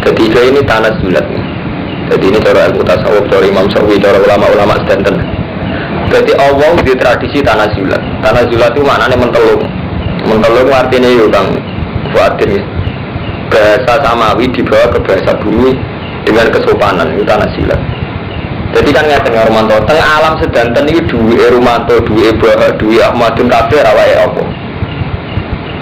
Ketiga ini tanah zulat. Jadi ini cara ilmu tasawuf, cara Imam Syafi'i, cara ulama-ulama sedanten. Berarti Allah di tradisi tanazulat. Tanazulat itu maknanya mentelung. Mentelung artinya itu Kang Fuadin. Bahasa Samawi dibawa ke bahasa bumi dengan kesopanan, itu tanazulat. Jadi kan ngeten Romanto, tengah alam sedanten ini duwe Romanto, duwe Bahak, duwe Ahmadun kabeh rawae apa.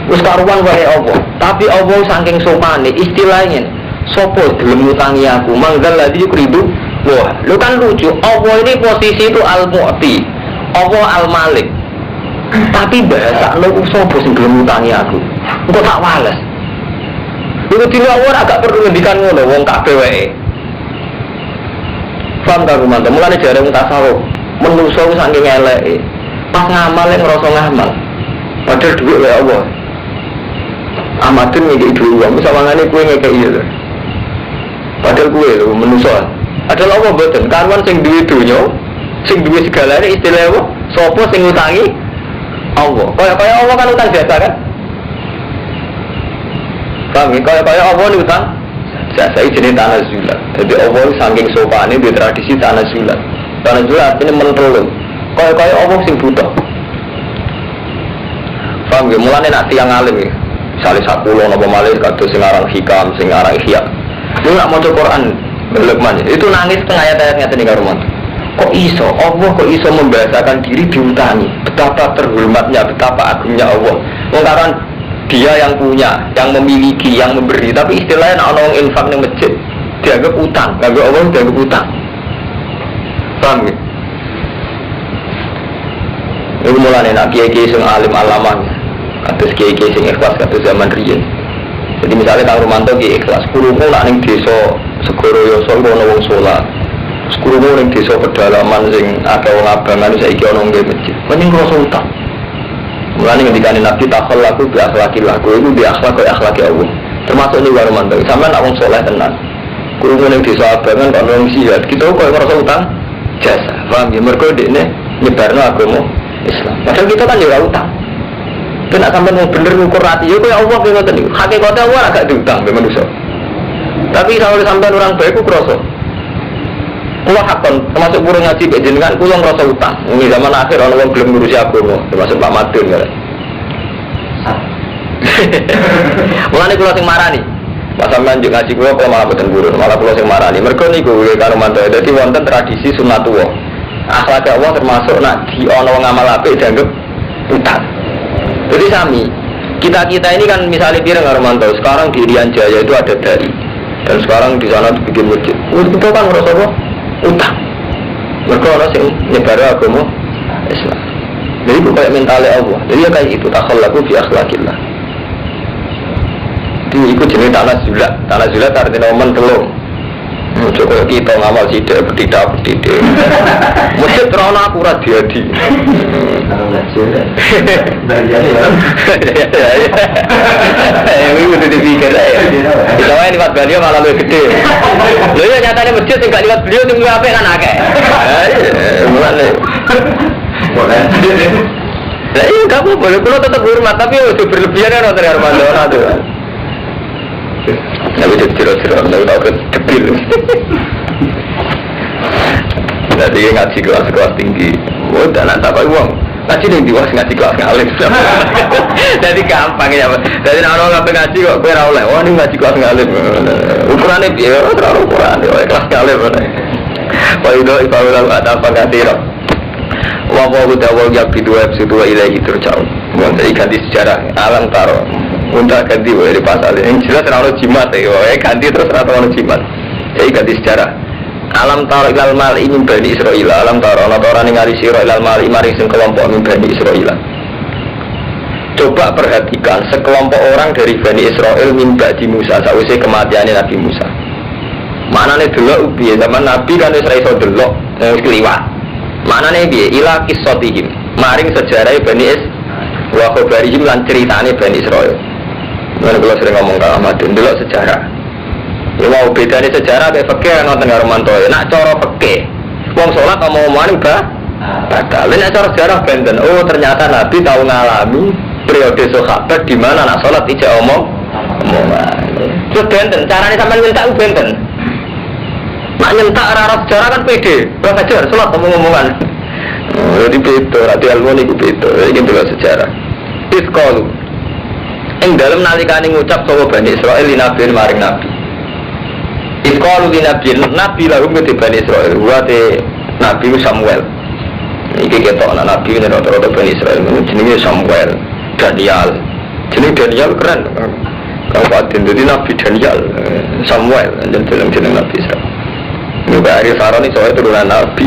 Wis karuan wae apa. Tapi Allah saking sopane istilahnya sopo gelem utangi aku, manggal lagi kridu. Wah, lu kan lucu. Allah ini posisi itu Al-Mu'ti, Allah Al-Malik. Tapi bahasa lu sopo sing gelem utangi aku. Engko tak wales. Iku dina ora agak perlu ngendikan ngono wong kabeh wae. Paham tak Romanto? Mulane jare wong tasawuf, menungso saking eleke. Pas ngamal ngrasa ngamal. Padahal dhuwit wae Allah. Amadun ngekei duit uang, bisa mangane kue ngekei iya. Padahal kue lho menungso. Padahal Allah boten, karuan sing duwe dunya, sing duwe segalanya istilah apa? Sopo sing utangi Allah. Kaya Allah kan utang jasa kan? Paham ya? Kaya Allah ini utang jasa ini jenis tanazulat. Jadi Allah saking sopane di tradisi tanazulat. Tanazulat ini mentelung. Kaya Allah sing buta. Paham ya? Mulane nak tiang alim ya. Misalnya sakulo nopo malih kados sing aran hikam, sing aran ihya. Lu nak maca Quran Lukman itu nangis tengah ayat-ayat ngaten karo man. Kok iso Allah kok iso membahasakan diri diutangi? Betapa terhormatnya, betapa agungnya Allah. Wong karan dia yang punya, yang memiliki, yang memberi, tapi istilahnya ana wong infak ning masjid dianggap utang, kanggo Allah dianggap utang. Paham ya? Iku mulane nak kiai-kiai sing alim alamah kados kiai-kiai sing ikhlas kados zaman riyen. Jadi misalnya Kang Romanto kiai ikhlas, kurumu nak ning desa Segoro Yoso ono wong salat. Kurumu ning desa pedalaman sing akeh wong abangan saiki ono nggih masjid. Mending rasa utang. Mulane ngendikane Nabi takhallaku bi akhlaqil laku iku bi akhlaq kaya akhlaqi Allah. Termasuk ning Kang Romanto, sampean nak wong saleh tenan. Kurumu ning desa abangan kok ono sihat, kita kok ngrasa utang jasa. Paham ya? Mergo dekne nyebarno agama Islam. Padahal kita kan ya utang. Kena sampai mau bener ngukur hati, ya kaya Allah kaya ngoten niku. Hakikate Allah agak diutang be manusa. Tapi kalau sampai orang baik ku kroso. Kula hakon termasuk burung ngaji mbek jenengan kula ngrasa utang. Ini zaman akhir ana wong gelem ngurusi agama, termasuk Pak Madun kan. Mulane kula sing marani. Pas sampean njuk ngaji kula malah boten burun, malah kula sing marani. Mergo niku karo mantu dadi wonten tradisi sunnatullah. Akhlak Allah termasuk nak di ana wong amal apik dianggap utang. Jadi sami, kita ini kan misalnya pirang Armanto, sekarang di Irian Jaya itu ada dari, dan sekarang di sana dibikin masjid. Itu kan merasa apa? Utang. Mereka orang yang nyebar agama Islam. Jadi itu kayak mentalnya Allah. Jadi ya kayak itu takhallaku fi akhlaqillah. Jadi itu jenis tanah zulat artinya mentelung. Coba kita ngamal sidik, petidak. Masjid terana akurat diadi. Ini udah dipikir ya. Kita ini lewat beliau malah lebih gede. Loh ya nyatanya masjid tinggal lewat beliau tinggal apa kan agak. Mulai. Boleh. Nah iya kamu boleh, kalau tetap hormat tapi udah berlebihan kan nonton Armando tuh. Tapi cerita-cerita, tapi tahu kan debil. Jadi ngaji kelas tinggi, udah nanti apa uang? Ngaji yang diwas ngaji kelas ngalim. Jadi gampang ya, jadi orang ngapain ngaji kok kue rawleh. Oh ini ngaji kelas ngalim. Ukurannya biar terlalu ukuran, kelas ngalim. Wah itu ibadah ada apa ganti roh. Wawahu dawal yak bidua bidua ilahi turja'un. Jadi ganti sejarah alam taro. Untuk ganti dari pasal yang jelas orang jimat ya, ganti terus orang jimat. Jadi ganti sejarah. Alam taro ilal mal ini Bani Israel. Alam taro orang ningali siro ilal mal imari sing kelompok min Bani Israel. Coba perhatikan sekelompok orang dari Bani Israel mimba di Musa sausai kematiannya Nabi Musa. Mana nih dulu biar zaman Nabi kan Israel dulu keliwat. Mana nih biar ilah kisotihim. Maring sejarah Bani Israel. Wa khabarihim lan ceritane Bani Israel. Mana kalau sering ngomong ke Ahmadun dulu sejarah. Ya mau bedanya sejarah kayak fakir nonton Romanto. Nak coro fakir. Wong sholat ngomong-ngomongan udah batal. Nak coro sejarah benten. Oh ternyata Nabi tahu ngalami periode sahabat di mana nak sholat tidak omongan. Terus benten. Caranya sampai minta benten. Nak nyentak arah sejarah kan pede, kurang ajar, sholat ngomong-ngomongan. Jadi beda, nanti ilmu ini beda, ini beda sejarah. Iskalu yang dalam nalikani ngucap sama Bani Israel li nabi maring nabi. Iskalu li nabi lahum ke Bani Israel buat nabi Samuel. Ini kita anak nabi ini rata-rata Bani Israel jenisnya Samuel, Daniel. Jenis Daniel keren. Kabupaten jadi nabi Daniel, Samuel dan jenis nabi Israel. Ini Ari Faron ini soalnya turunan nabi.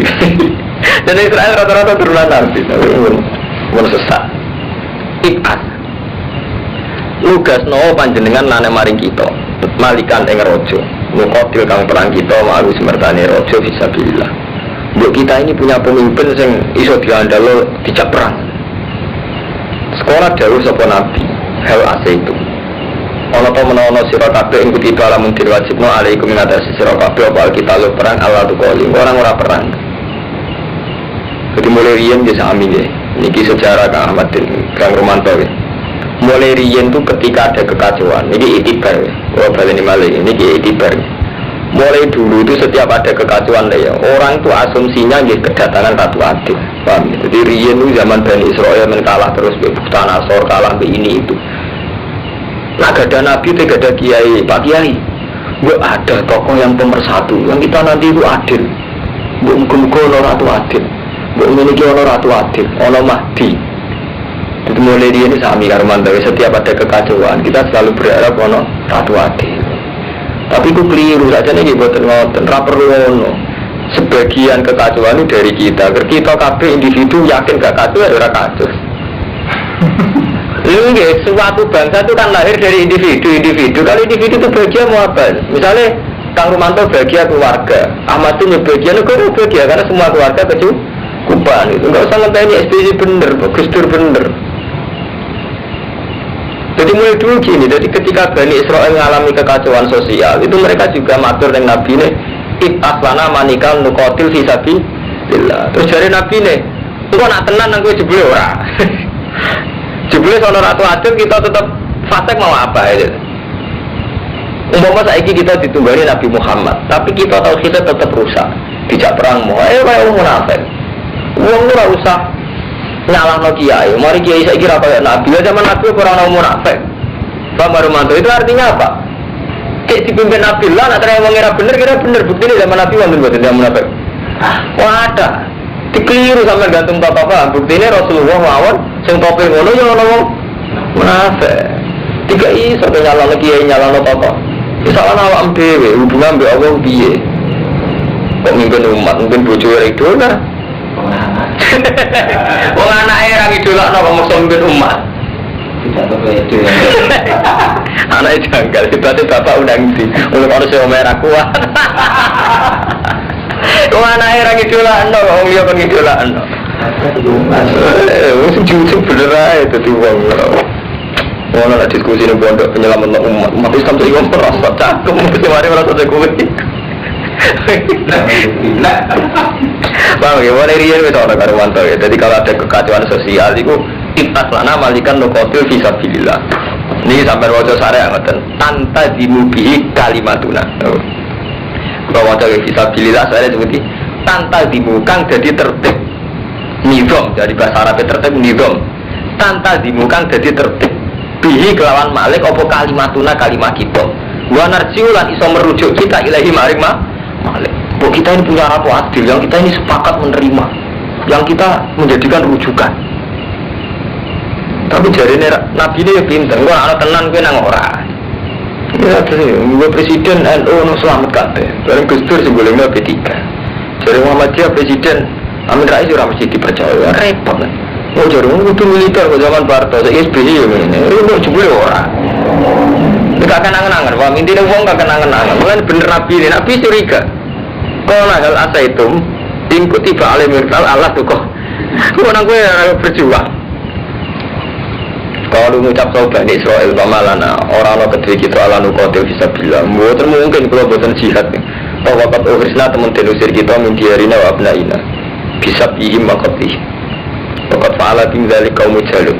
Dan Israel rata-rata turunan nabi. Mau sesat. Ikat. Lugas no panjenengan nane maring kita. Malikan ing rojo. Mukotil kang perang kita ma'aru semertani rojo fisabilillah. Mbok kita ini punya pemimpin yang iso diandalo dijak perang. Sekolah dawuh sapa nabi. Hal asaitu. Ana ta menawa sira kabeh ing kutiba lamun diwajibno alaikum ing atas sira kabeh apa kita lo perang Allah tu kali orang perang. Jadi mulai riyen ge sami ge. Niki sejarah Kang Ahmad Kang Romanto ge. Mulai riyen tu ketika ada kekacauan. Niki itibar. Oh baleni malih niki itibar. Mulai dulu itu setiap ada kekacauan ya, orang tu asumsinya nggih kedatangan Ratu Adil. Paham? Jadi riyen itu zaman Bani Israel kalah terus be Buktan Asor kalah be ini itu. Nah, gak ada nabi, gak ada kiai, Pak Kiai. Gak ada tokoh yang pemersatu. Yang kita nanti itu adil. Gak mungkin Ratu Adil. Gak memiliki Ratu Adil, Mahdi. Itu mulai dia ini sami Karmantawi. Setiap ada kekacauan, kita selalu berharap Ratu Adil. Tapi itu keliru saja nih, buatan raperlu. Sebagian kekacauan itu dari kita. Kita kabeh individu yakin gak kacau, ada kacau. Ini suatu bangsa itu kan lahir dari individu. Kalau individu itu bahagia mau apa? Misalnya Kang Romanto bahagia keluarga, Ahmad itu bahagia negara bahagia karena semua keluarga kecukupan. Itu nggak usah ngenteni SBY bener, Gus Dur bener. Jadi mulai dulu gini. Jadi ketika Bani Israel mengalami kekacauan sosial, itu mereka juga matur dengan Nabi ini, aslana manikal nukotil fisabilillah. Terus dari Nabi ini, engkau nak tenan nang kowe jebule ora. Jebule sono Ratu Adil kita tetap fasik mau apa ya? Umpama saiki kita ditunggani Nabi Muhammad, tapi kita tahu kita tetap rusak, tidak perang mau. Kayak munafik. Wong ora usah nyalahno kiai. Mari kiai saiki ra kaya Nabi. Zaman Nabi ora ono munafik. Pak Romanto itu artinya apa? Kayak dipimpin Nabi lah, nak terang wong ora bener kira bener. Bukti zaman Nabi wonten mboten munafik. Wah ada. Dikeliru sampai gantung apa-apa. Bukti ini Rasulullah mawon sing tope ngono ya ono wong munafik. Tiga iso nyalano kiai nyalano apa. Misalnya awak dhewe hubungan mbek Allah piye? Kok mimpin umat, mimpin bojo itu lah. Wong anake ra ngidolakno kok mesti mimpin umat. Tidak begitu ya. Anake janggal, berarti bapak undang di. Untuk ono sing merah kuat. Wong anake ra ngidolakno kok wong liya kok ngidolakno. Wong sing bener ae dadi wong. Ono lah diskusi ning pondok penyelamat umat Islam tuh iwang merasa cakep, mesti mari merasa jago. Bang, ya boleh rian itu orang Karwanto ya. Jadi kalau ada kekacauan sosial itu kita selana malikan nukotil fisabilillah. Ini sampai wajah saya ngeten. Tanta dimubihi kalimatuna. Kalau wajah fisabilillah saya seperti tanta dimukang jadi tertib. Nizam dari bahasa Arab tertib nizam. Tanta dimukang jadi tertib. Bihi kelawan malik opo kalimatuna kalimat kita. Wa narjiulan iso merujuk kita ilahi maring malik. Bahwa kita ini punya Ratu Adil, yang kita ini sepakat menerima, yang kita menjadikan rujukan. Tapi jari ini Nabi ini ya pinter, gua anak tenan gue nang ora. Ya terus, gue presiden NU no selamat kabeh. Bareng Gus Dur sebelumnya P3. Jari Muhammadiyah presiden Amin Rais ora mesti dipercaya, repot kan. Oh jari kudu militer kok zaman Parto, saya SBY ya ngene. Ini jebule ora. Gak akan angen-angen, wah intinya wong gak akan angen-angen. Mulai bener Nabi ini, Nabi curiga. Kalau hal asa itu, tingkuti ba'alim mirtal Allah tuh kok. Orang gue berjuang. Kalau mengucap sobat di Israel pamalana, orang-orang kediri kita ala nukotil fisabilillah. Bukan mungkin kalau buatan jihad. Bahwa wakat ukhrisna teman tenusir kita mintiarina wa abnaina. Bisa bihim wakatih. Wakat fa'ala bimdali kaum ujalun.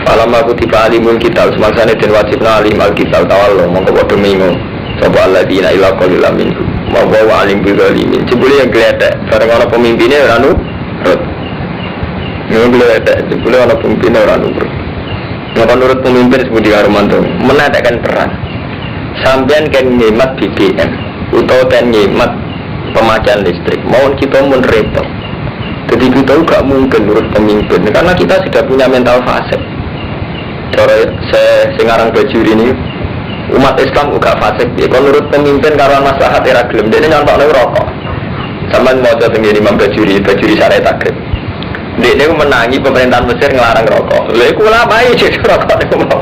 Falam aku tiba alimul kitab semaksanya dan wajibna alim al-kitab tawallo mongko bodoh bingung Sapa alladzina ila qalil minhum wa huwa alim bil zalimin. Jebule yang gledek bareng ana pemimpine ora nurut. Yang gledek jebule ana pemimpine ora nurut. Nek nurut pemimpin sebudi karo mantu, menadakan perang. Sampeyan kan nyemat BBM utawa kan nyemat pemakaian listrik. Mohon kita mun repot. Jadi kita gak mungkin nurut pemimpin karena kita sudah punya mental fase. Cara saya ngarang bajuri ini umat Islam juga fasik. Kalau menurut pemimpin karena maslahat era gelem dia nyontoknya rokok. Sama mau jatuh tinggi imam bajuri syariat takrib. Dia menangi pemerintahan Mesir ngelarang rokok. Lalu ulama itu jadi rokok itu mau.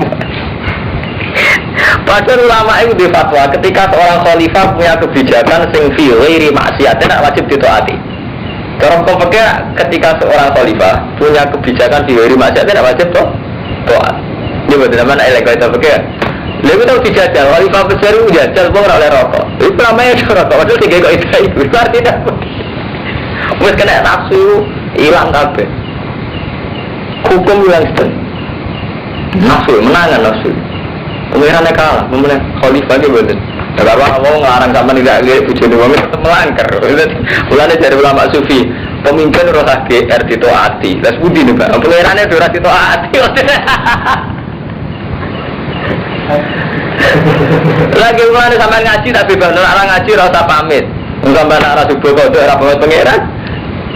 Padahal ulama itu di fatwa ketika seorang khalifah punya kebijakan sing fi ghairi maksiat tidak wajib ditaati. Orang pemikir ketika seorang khalifah punya kebijakan fi ghairi maksiat tidak wajib taat. Ini betul namanya elektronik pemikir. Lalu tahu dijajal, khalifah besar itu jajal pun oleh rokok. Itu namanya rokok. Padahal tiga kok itu artinya. Mesti kena nafsu hilang kabeh. Hukum hilang setengah. Nafsu menangan nafsu. Pengirannya kalah, kemudian khalifah itu betul. Kalau mau ngelarang sama tidak lihat bujuni wami tetap melanggar. Mulanya dari ulama sufi, pemimpin roh GR ditaati. Las budi nih pak, pengirannya durah ditaati. Lagi mulanya sama ngaji tapi benar orang ngaji rasa pamit. Sampai arah subuh kau tuh rapor pengiran.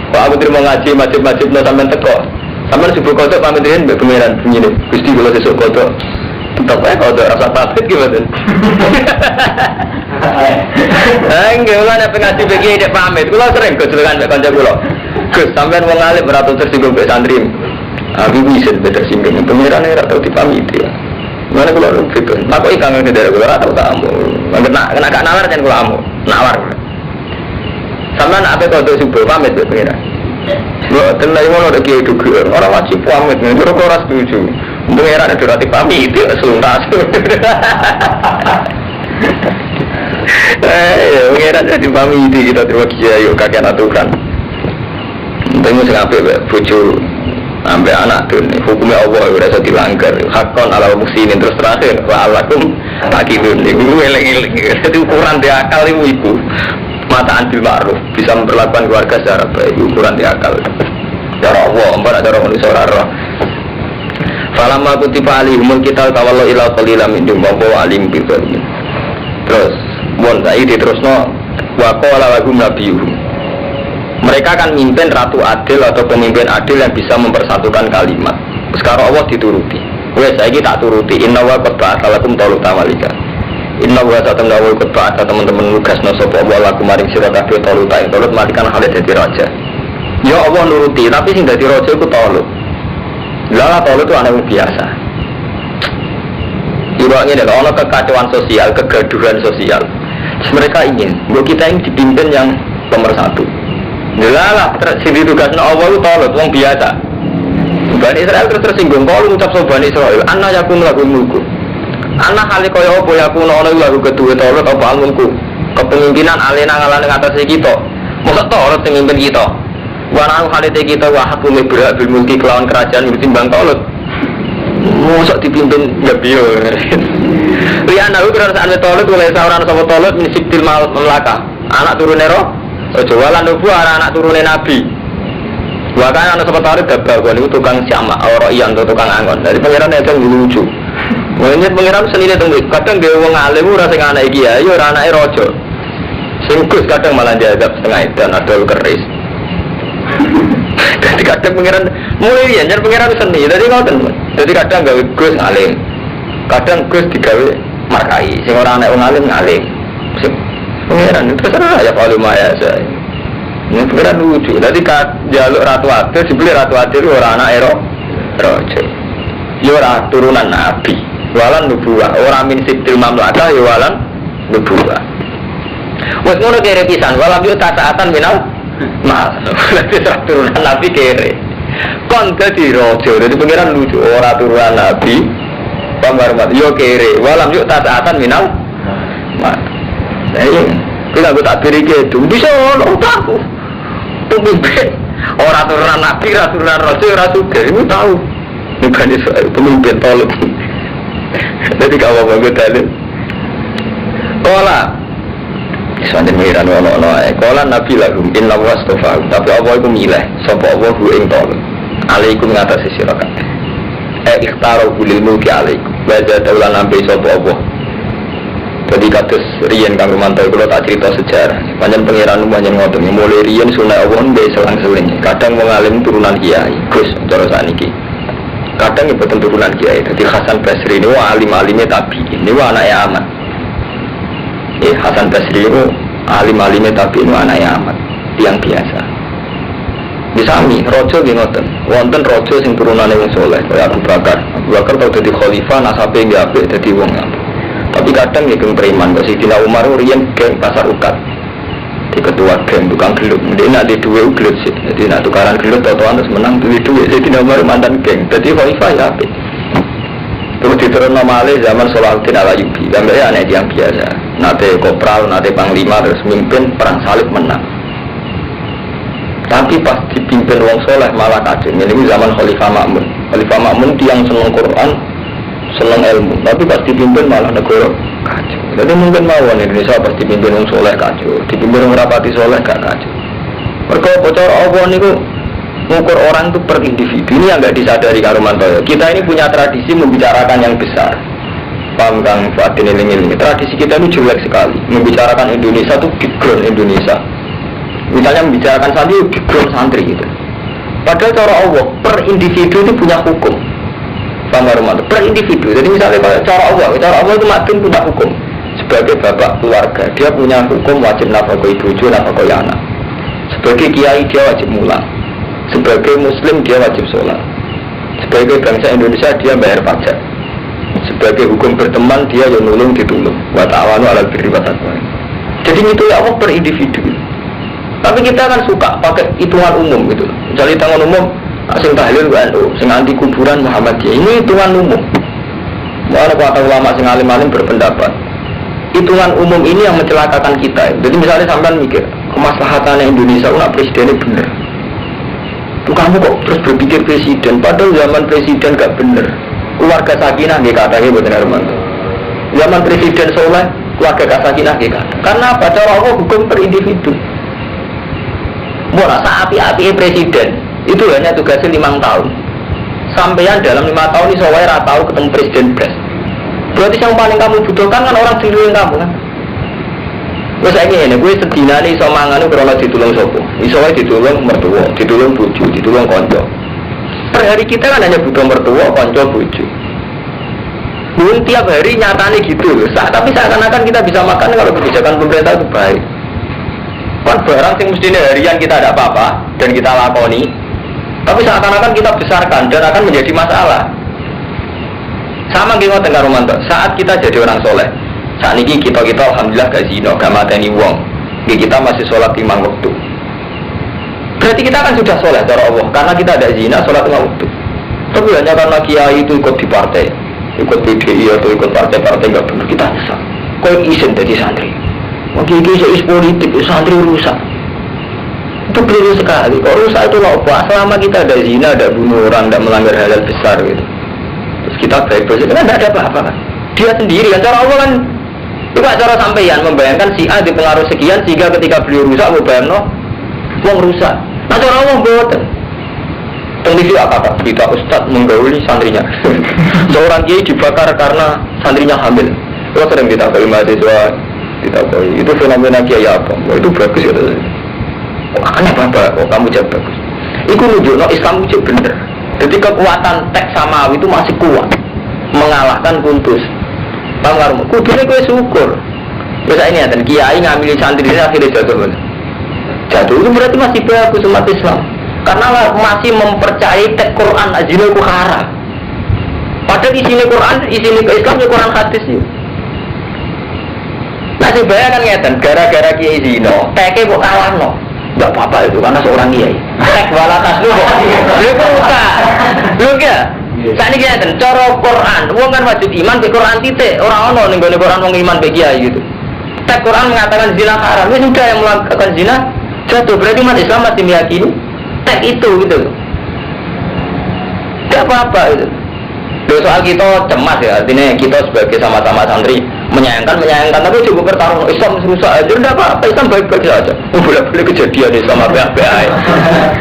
Kalau aku terima ngaji majib-majib no sampai teko. Sampai subuh kau tuh pamitin pengiran begini. Gusti kalau sesuk kau tuh. Tetap kau tuh rasa pamit gimana? Enggak, mulanya pengaji begini dia pamit. Kalau sering kecelakaan dengan kanca kulo. Gus sampai mau ngalih beratus tersinggung ke santri. Abi bisa tersinggung. Pengiran ini rata dipamiti ya. Mana kalau lu gitu? Aku ikan ke daerah kulo atau kamu? Kena gak nawar jangan kulo kamu. Nawar. Sampai nak apa kau tuh subuh pamit ke pengiran. Lo tenang mau ada kiai juga. Orang wajib pamit. Kalau kau ras setuju. Pengiran itu rati pamit itu seluntas. Pengiran jadi pamit kita terima kiai yuk kakek aturan. Tengok sengaja bucu sampai anak tuh hukumnya Allah udah bisa dilanggar. Hakon ala muslimin terus terakhir wa alakum takibun. Ibu eleng-eleng itu ukuran di akal ibu. Mata antil ma'ruf bisa memperlakukan keluarga secara baik. Ukuran di akal. Cara Allah, empat cara manusia orang. Falamma kutiba alihumul kita tawallu ila qalilam minhum wa alim bi dzalimin. Terus bon saiki diterusno wa qala lahum nabiyuhum. Mereka akan mimpin ratu adil atau pemimpin adil yang bisa mempersatukan kalimat. Sekarang Allah dituruti. Wes saiki tak turuti inna wa qad ba'alakum taluta malika. Inna wa satamna wa qad ba'ata teman-teman nugasno sapa Allah lakum maring sira kabeh taluta ing talut malikan hale dadi raja. Ya Allah nuruti tapi sing dadi raja iku talut. Lala tahu itu anak biasa. Ibaratnya ada kekacauan sosial, kegaduhan sosial. Mereka ingin, bahwa kita ini dipimpin yang pemersatu. Lala, sini tugasnya Allah itu tahu orang biasa. Bani Israel terus tersinggung. Kalau mengucap soal Bani Israel, anak yakum lagu mulku. Anak halik kaya apa yakum lagu kedua tahu apa almunku. Kepemimpinan alena ngalah atas kita. Masa tahu pemimpin kita. Warang khalite kita wahab berak bil mulki kelawan kerajaan ditimbang tolot. Mosok dipimpin ya biyo. Lian aku kerajaan tolot oleh seorang sapa tolot min siktil maut melaka. Anak turune roh. Aja walan nubu anak turune nabi. Bahkan anak sapa tolot gabah niku tukang sama ora iya tukang angon. Dari pangeran itu lucu. Monyet pangeran senine teng kadang dhewe wong alim ora sing anak iki ya ora anake raja. Sing Gus kadang malah diadab setengah edan adol keris. Jadi kadang pengiran mulai ya, jadi pengiran seni. Jadi kau teman. Jadi kadang gawe Gus ngalim, kadang Gus digawe markai. Sing orang anak ngalim ngalim. Pengiran itu terserah ya kalau maya saya. Ini pengiran lucu. Jadi jaluk ratu adil, dibeli ratu adil orang anak rojo. Ya orang turunan nabi. Walan nubuah. Orang min sibil mamlakah ya walan nubuah. Wes ngono kere pisan. Walam yo tasaatan minal. Mas, nanti turunan Nabi kere. Kon dadi raja, dadi pengiran lucu. Ora turunan Nabi, pambarmat. Yo kere. Walam yuk tasaatan minal. Mas, kita gue tak beri gitu. Bisa orang tahu. Pemimpin. Ora turunan Nabi, ora turunan raja, ora suka. Ibu tahu. Bukan itu pemimpin tolong. Jadi kalau bagus dalil. Kola soalnya mengiran ono kola nabi lagum inna wastofa tapi Allah itu milih sapa Allah hu ing tolong alaikum ngatasi sira kabeh ikhtaro bulil mulki alaikum baca daulan nampi sapa Allah. Jadi kados riyen Kang Romanto kula tak cerita sejarah panjang pangeran panjang ngoten mulai riyen sunah Allah ndek selang-seling kadang wong alim turunan kiai Gus cara saniki kadang ibu turunan kiai dadi Hasan Basri ini alim-alime tabi'in niku anake Ahmad. Hasan Basri itu alim-alimnya tapi itu anaknya amat yang biasa. Disami rojo di ngoten, wonten rojo sing turunane wong soleh kayak Abu Bakar. Abu Bakar tau jadi khalifah, nasabe nggih apik dadi wong apik. Tapi kadang ya geng preman, kok Sidina Umar riyen geng pasar ukat. Di ketua geng tukang gelut, dia nak di duwe gelut sih. Jadi nak tukaran gelut totoan terus menang duwe duwe. Sidina Umar mantan geng, dadi khalifah ya apik. Terus diterusno malih zaman Salahuddin Al-Ayyubi. Gambarnya aneh yang biasa. Nate kopral, nate panglima terus mimpin perang salib menang. Tapi pas dipimpin wong soleh malah kacau. Ini zaman Khalifah Ma'mun. Khalifah Ma'mun tiang seneng Quran, seneng ilmu. Tapi pas dipimpin malah negara kacau. Jadi mungkin mawon Indonesia pas dipimpin wong soleh kacau, dipimpin wong rapati soleh gak kacau. Mergo bocor apa niku mengukur orang itu per individu. Ini yang nggak disadari Kang Romanto. Kita ini punya tradisi membicarakan yang besar. Paham Kang Fadil ini. Tradisi kita ini jelek sekali. Membicarakan Indonesia itu background Indonesia. Misalnya membicarakan santri, background santri gitu. Padahal cara Allah per individu itu punya hukum. Paham Kang Romanto? Per individu. Jadi misalnya cara Allah itu makin punya hukum. Sebagai bapak keluarga, dia punya hukum wajib nafkah bojo, nafkah anak. Sebagai kiai dia wajib mulang. Sebagai muslim dia wajib sholat. Sebagai bangsa Indonesia dia bayar pajak. Sebagai hukum berteman dia yang nulung ditulung. Wa ta'awanu 'alal birri wat taqwa. Jadi itu ya Allah per individu. Tapi kita kan suka pakai hitungan umum gitu. Misalnya hitungan umum sing tahlil NU, sing anti kuburan Muhammadiyah. Ini hitungan umum. Mana kata ulama sing alim-alim berpendapat hitungan umum ini yang mencelakakan kita. Jadi misalnya sampean mikir kemaslahatannya Indonesia nak presidennya bener. Kamu kok terus berpikir presiden, padahal zaman presiden gak bener. Keluarga sakinah nggih katanya buat Hermanto. Zaman presiden soleh, keluarga sakinah nggih kata. Karena apa? Cara Allah hukum per individu. Mau rasa api-api presiden itu hanya tugasnya 5 tahun. Sampean dalam 5 tahun ini soalnya ratau ketemu presiden pres. Berarti yang paling kamu butuhkan kan orang di luar kamu kan. Gue saya ini, gue sedina nih so mangan itu karena ditulung sopo. Isowe ditulung mertua, ditulung bojo, ditulung konco. Per hari kita kan hanya butuh mertua, konco, bojo. Mungkin tiap hari nyatanya gitu loh. Tapi seakan-akan kita bisa makan kalau kebijakan pemerintah itu baik. Kan barang yang mestinya harian kita ada apa-apa dan kita lakoni. Tapi seakan-akan kita besarkan dan akan menjadi masalah. Sama gini Tengah Romanto. Saat kita jadi orang soleh. Saat ini kita alhamdulillah gak zina, gak mateni wong. Kita masih sholat 5 waktu. Berarti kita kan sudah sholat cara Allah. Karena kita ada zina, sholat 5 waktu. Tapi hanya karena kiai itu ikut di partai, ikut PDI atau ikut partai-partai gak benar, kita nyesal. Kau izin jadi santri. Mungkin itu politik, santri rusak. Itu keliru sekali. Kalau rusak itu apa? Selama kita ada zina, ada bunuh orang, tidak melanggar halal besar gitu. Terus kita baik-baik, kan tidak ada apa-apa kan? Dia sendiri kan cara Allah kan. Coba cara sampeyan membayangkan si A dipengaruhi sekian sehingga ketika beliau rusak membayangno wong rusak. Nah cara Allah mboten. Tentu apa kita ustaz menggauli santrinya. Seorang kiai dibakar karena santrinya hamil. Kalau sering kita bagi mahasiswa kita bagi itu fenomena kiai apa? Itu bagus ya. Aneh apa? Oh kamu jawab bagus. Itu nunjukno Islam itu bener. Jadi kekuatan teks samawi itu masih kuat mengalahkan Kuntus. Bang kudune kowe syukur. Wis ini ya, dan kiai ngambil santri ini akhirnya jatuh. Jatuh itu berarti masih bagus umat Islam. Karena masih mempercayai teks Quran ajine ku haram. Padahal isine Quran, isine Islam ya Quran hadis itu. Nah, bayangkan ngeten, gara-gara kiai zina, teke kok kalahno. Enggak apa-apa itu karena seorang kiai. Tek walatas lu kok. Lha kok enggak? Lho enggak? Saat ini kita cara Quran, wong kan wajib iman ke Quran titik. Orang ono ning gone Quran wong iman be kiai gitu. Tek Quran mengatakan zina haram, ya sudah yang melakukan zina jatuh. Berarti umat Islam masih meyakini tek itu gitu. Tidak apa-apa itu. Soal kita cemas ya, artinya kita sebagai sama-sama santri menyayangkan, tapi juga bertarung Islam rusak aja, tidak apa-apa, Islam baik-baik saja. Boleh-boleh kejadian Islam apa-apa.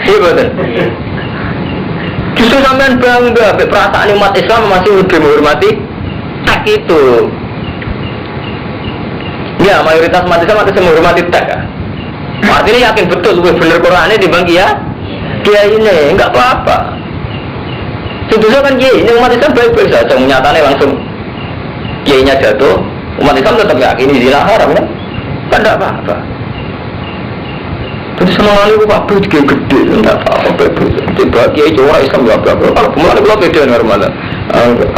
Iya betul. Justru sampean bangga, perasaan umat Islam masih lebih menghormati tak itu. Ya, mayoritas umat Islam masih menghormati tak. Artinya yakin betul, benar Qurannya dibagi ya. Dia ini enggak apa-apa. Sebetulnya kan ini umat Islam baik-baik saja, nyatanya langsung kiainya jatuh, umat Islam tetap yakin ini zina haram kan? Kan tidak apa-apa. Jadi sama kali aku apa juga gede, tidak apa-apa baik-baik. Coba kiai orang Islam tidak apa-apa. Kalau kemarin kalau beda dengan mana?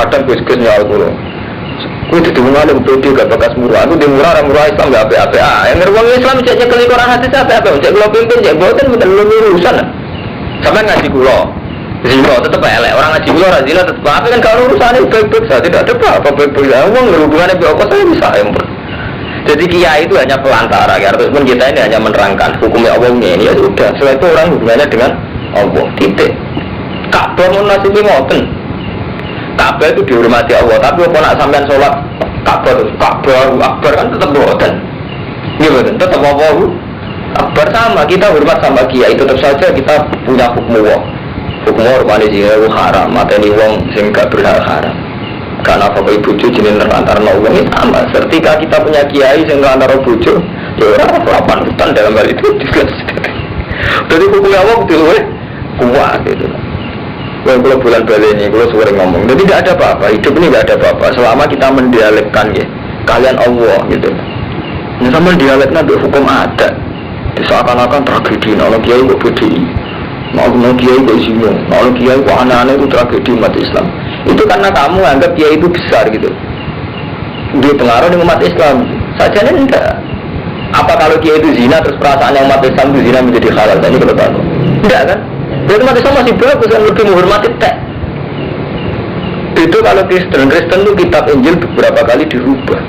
Kadang kus-kusnya aku loh. Aku itu mengalami beda gak bakas murah. Aku di murah Islam tidak apa-apa. Yang orang Islam ceknya kali Quran hati apa-apa. Cek kalau pimpin cek buatan bukan lu urusan. Sampai ngaji kulo. Zino tetap elek, orang ngaji kulo zino tetap apa kan kalau urusannya baik-baik saja tidak ada apa-apa baik-baik saja. Uang hubungannya apa saya bisa ember. Jadi kiai itu hanya pelantara, ya. Terus kita ini hanya menerangkan hukumnya Allahnya ini ya sudah. Setelah itu orang hubungannya dengan Allah. Titik. Ka'bah mau nasibnya ngoten. Ka'bah itu dihormati Allah, tapi kalau nak sampean sholat Ka'bah Akbar kan tetap ngoten. Iya betul, tetap Allahu Akbar sama kita hormat sama kiai tetap saja kita punya hukum Allah. Hukum hormati jika haram, mateni wong sing gak berhak haram. Karena apa ibu bojo jenis antara wong itu sama. Ketika kita punya kiai sing antara bojo, ya ora lapan hutan dalam hal itu jelas. Jadi hukumnya Allah betul kuat gitu. Kalau bulan balik ini, kalau sering ngomong, jadi tidak ada apa-apa. Hidup ini tidak ada apa-apa. Selama kita mendialekkan ya, kalian Allah gitu. Ini sama dialeknya hukum adat. Seakan-akan tragedi. Kalau kiai kok bedi. Mau kiai kok singgung, mau kiai kok aneh-aneh itu tragedi umat Islam. Itu karena kamu anggap kiai itu besar gitu. Dia pengaruh di umat Islam. Sajanya enggak. Apa kalau kiai itu zina terus perasaannya umat Islam itu zina menjadi halal? Ini kalau tahu. Enggak kan? Jadi umat Islam masih bagus dan lebih menghormati teks. Itu kalau Kristen itu kitab Injil beberapa kali dirubah.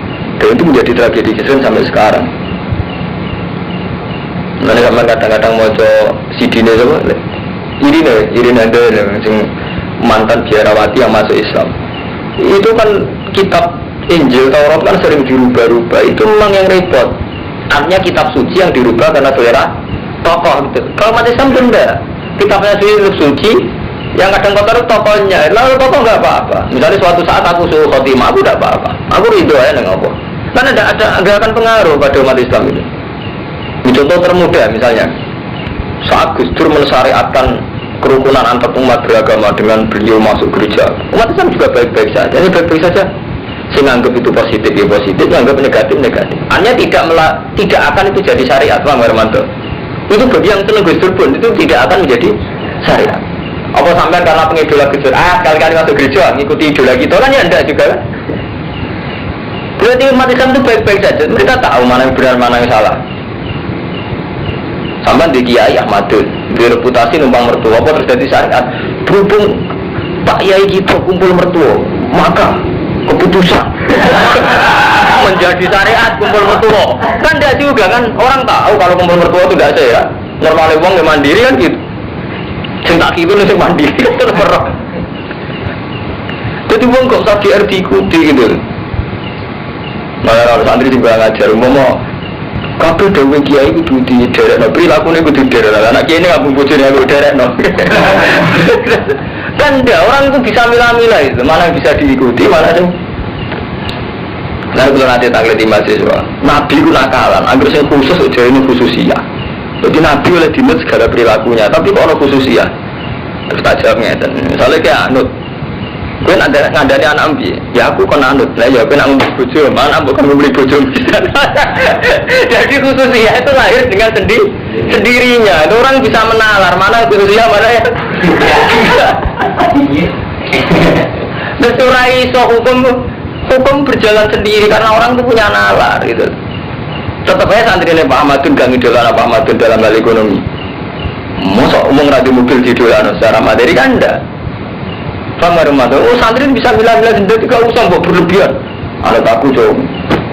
Dan itu menjadi tragedi Kristen sampai sekarang. Nanti sama kadang-kadang mau sidine sama Irina ada yang mantan biarawati yang masuk Islam. Itu kan kitab Injil Taurat kan sering dirubah-rubah. Itu memang yang repot. Artinya kitab suci yang dirubah karena selera tokoh gitu. Kalau umat Islam itu enggak. Kitabnya suci yang kadang kotor itu tokohnya. Lalu tokoh enggak apa-apa. Misalnya suatu saat aku suruh khotimah, aku enggak apa-apa. Aku ridho aja dengan apa. Karena enggak akan pengaruh pada umat Islam itu. Contoh termudah misalnya saat Gus Dur mensyariatkan kerukunan antar umat beragama dengan beliau masuk gereja, umat Islam juga baik-baik saja. Ini baik-baik saja. Saya anggap itu positif ya positif, anggap negatif negatif. Hanya tidak akan itu jadi syariat, Pak Hermanto. Itu bagi yang senang Gus Dur pun itu tidak akan menjadi syariat. Apa sampai karena pengidola Gus Dur, kali-kali masuk gereja ngikuti idola kita kan ya enggak juga kan? Berarti umat Islam itu baik-baik saja. Mereka tahu mana yang benar mana yang salah. Sampai di Kiai Ahmadun, di reputasi numpang mertua, apa terjadi syariat. Berhubung Pak Yai kita kumpul mertua, maka keputusan menjadi syariat kumpul mertua. Kan tidak juga kan, orang tahu kalau kumpul mertua itu tidak saya. Normalnya uang yang mandiri kan gitu. Cinta itu nih mandiri kan terperok. Jadi uang kok usah diikuti gitu. Nah kalau santri juga ngajar, mau kabeh dewe kiai kudu diderekno, prilakune kudu diderekno. Anak kiai ini ngabung bojone aku derekno. Kan enggak, orang itu bisa milah-milah itu, mana bisa diikuti, mana sih. Nah, kalau nanti taklidi mahasiswa, Nabi itu nakalan, agar yang khusus aja ini khususiyah. Jadi Nabi oleh dinut segala perilakunya, tapi kok ada khususiyah. Terus tak jawabnya, misalnya kayak anut. Gue ngandani anak ambi, ya aku kan anut, nah ya gue nak membeli bojo, mana bukan membeli bojo. Jadi khususnya itu lahir dengan sendirinya. Itu orang bisa menalar mana khususnya mana ya. Bersurai so hukum berjalan sendiri karena orang itu punya nalar gitu. Tetap aja santri ini Pak Ahmadun gak ngidolan Pak Ahmadun dalam hal ekonomi. Masa umum radio mobil didolan secara materi kan enggak. Kamar rumah oh santri bisa bilang-bilang sendiri gak usah buat berlebihan. Anak aku jauh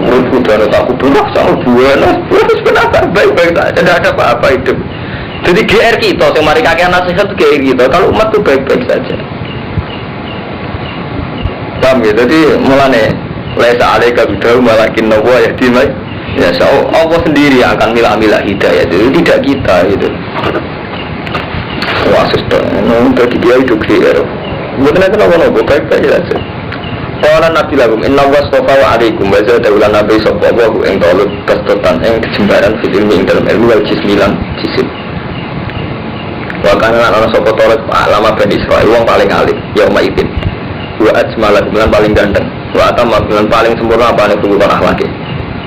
menurutku dan anak aku berulang sama buana. Sebenarnya baik-baik saja, tidak ada apa-apa hidup. Jadi GR kita, yang mari kakek nasihat itu GR kita. Kalau umat itu baik-baik saja. Paham ya? Jadi mulane laisa alaika bidahu malakin nawa ya dimai. Ya Allah sendiri yang akan milah-milah hidayah itu tidak kita itu. Wah suster, tadi dia itu kira. Bukan kenapa baik-baik saja. Kalau Nabi lagu Inna wastofa wa alaikum wa zadahulan nabi sallallahu yang taulut kastotan yang kejembaran fil ilmi dalam ilmu wal jismilan jisim. Wa kana ana sapa taulut lama Bani Israil wong paling alim yauma idzin. Wa ajmala bulan paling ganteng. Wa atamma bulan paling sempurna apa nek bukan akhlake.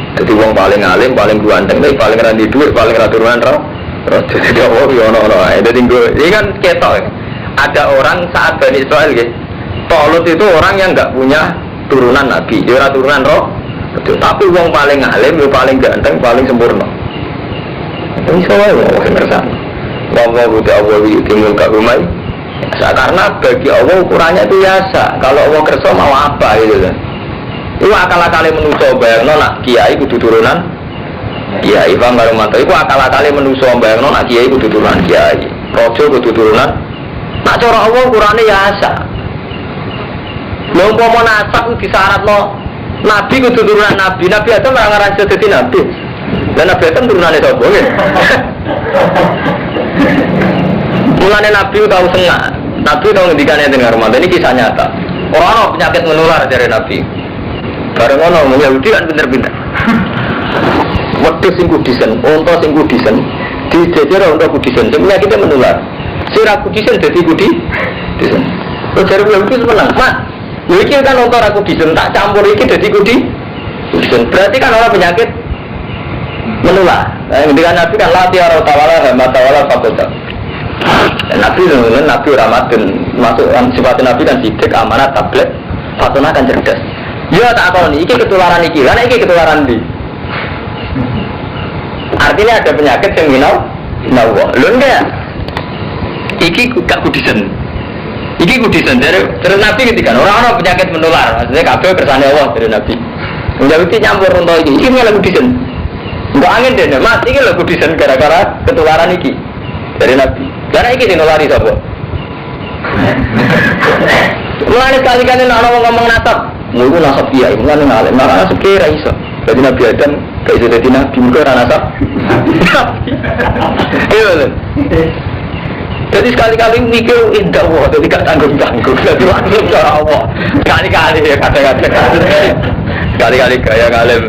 Jadi wong paling alim, paling ganteng, tapi paling ra di dhuwit, paling ra turunan ra. Jadi Allah yo ono. Jadi ini kan ketok. Ada orang saat Bani Israil gitu. Tolut itu orang yang nggak punya turunan Nabi, ya turunan roh, betul. Tapi wong paling alim, yang paling ganteng, paling sempurna. Ini soalnya wong yang ngerasa. Wong butuh Allah timur ke rumah. Karena bagi Allah ukurannya itu biasa. Kalau Allah kerso mau apa gitu kan? Itu akal-akali menuso bayang nak kiai kudu turunan. Kiai bang baru mantap. Itu akal-akali menuso bayang nak kiai kudu turunan kiai. Rojo kudu turunan. Nak cara Allah ukurannya biasa. Lha umpama nasab disyarat lo Nabi kudu turunan Nabi Adam ora ngaran dadi Nabi. Lah Nabi Adam turunane sapa nggih? Mulane Nabi tau sengak. Nabi tau ngendikane teng Ramadan ini kisah nyata. Ora ono penyakit menular dari Nabi. Bareng ono Yahudi kan pinter-pinter. Wedhus sing kudisen, unta sing kudisen, dijejer unta kudisen, penyakitnya menular. Sira kudisen dadi kudisen. Terus dari Yahudi menang, Mak. Iki kan nonton aku disen tak campur iki dadi kudisen. Berarti kan orang penyakit menular. Nah, ketika Nabi kan latih orang tawala, tawala fakulta. Nabi Ramadan masuk sifatnya Nabi kan sidik amanat tablet, fatuna kan cerdas. Ya tak tahu nih, iki ketularan iki, karena iki ketularan di. Artinya ada penyakit yang minal, lo enggak? Iki gak kudisen. Iki kudisen dari terus Nabi ketika orang penyakit menular, maksudnya kabeh kersane Allah dari Nabi. Menjawab itu nyampur untuk ini malah kudisen. Enggak angin deh, Mas, ini lho kudisen gara-gara ketularan iki dari Nabi. Karena iki dinulari sapa? Mulane kali-kali nek ana ngomong nasab, niku nasab kiai, mulane ngalim, nasab kiai ra iso. Jadi Nabi Adam gak iso dadi nabi, mergo ora nasab. Iya. Jadi sekali-kali mikir indah Allah, jadi gak tanggung-tanggung. Jadi langsung cara Allah. Kali-kali ya kata-kata. Kali-kali gaya ngalim.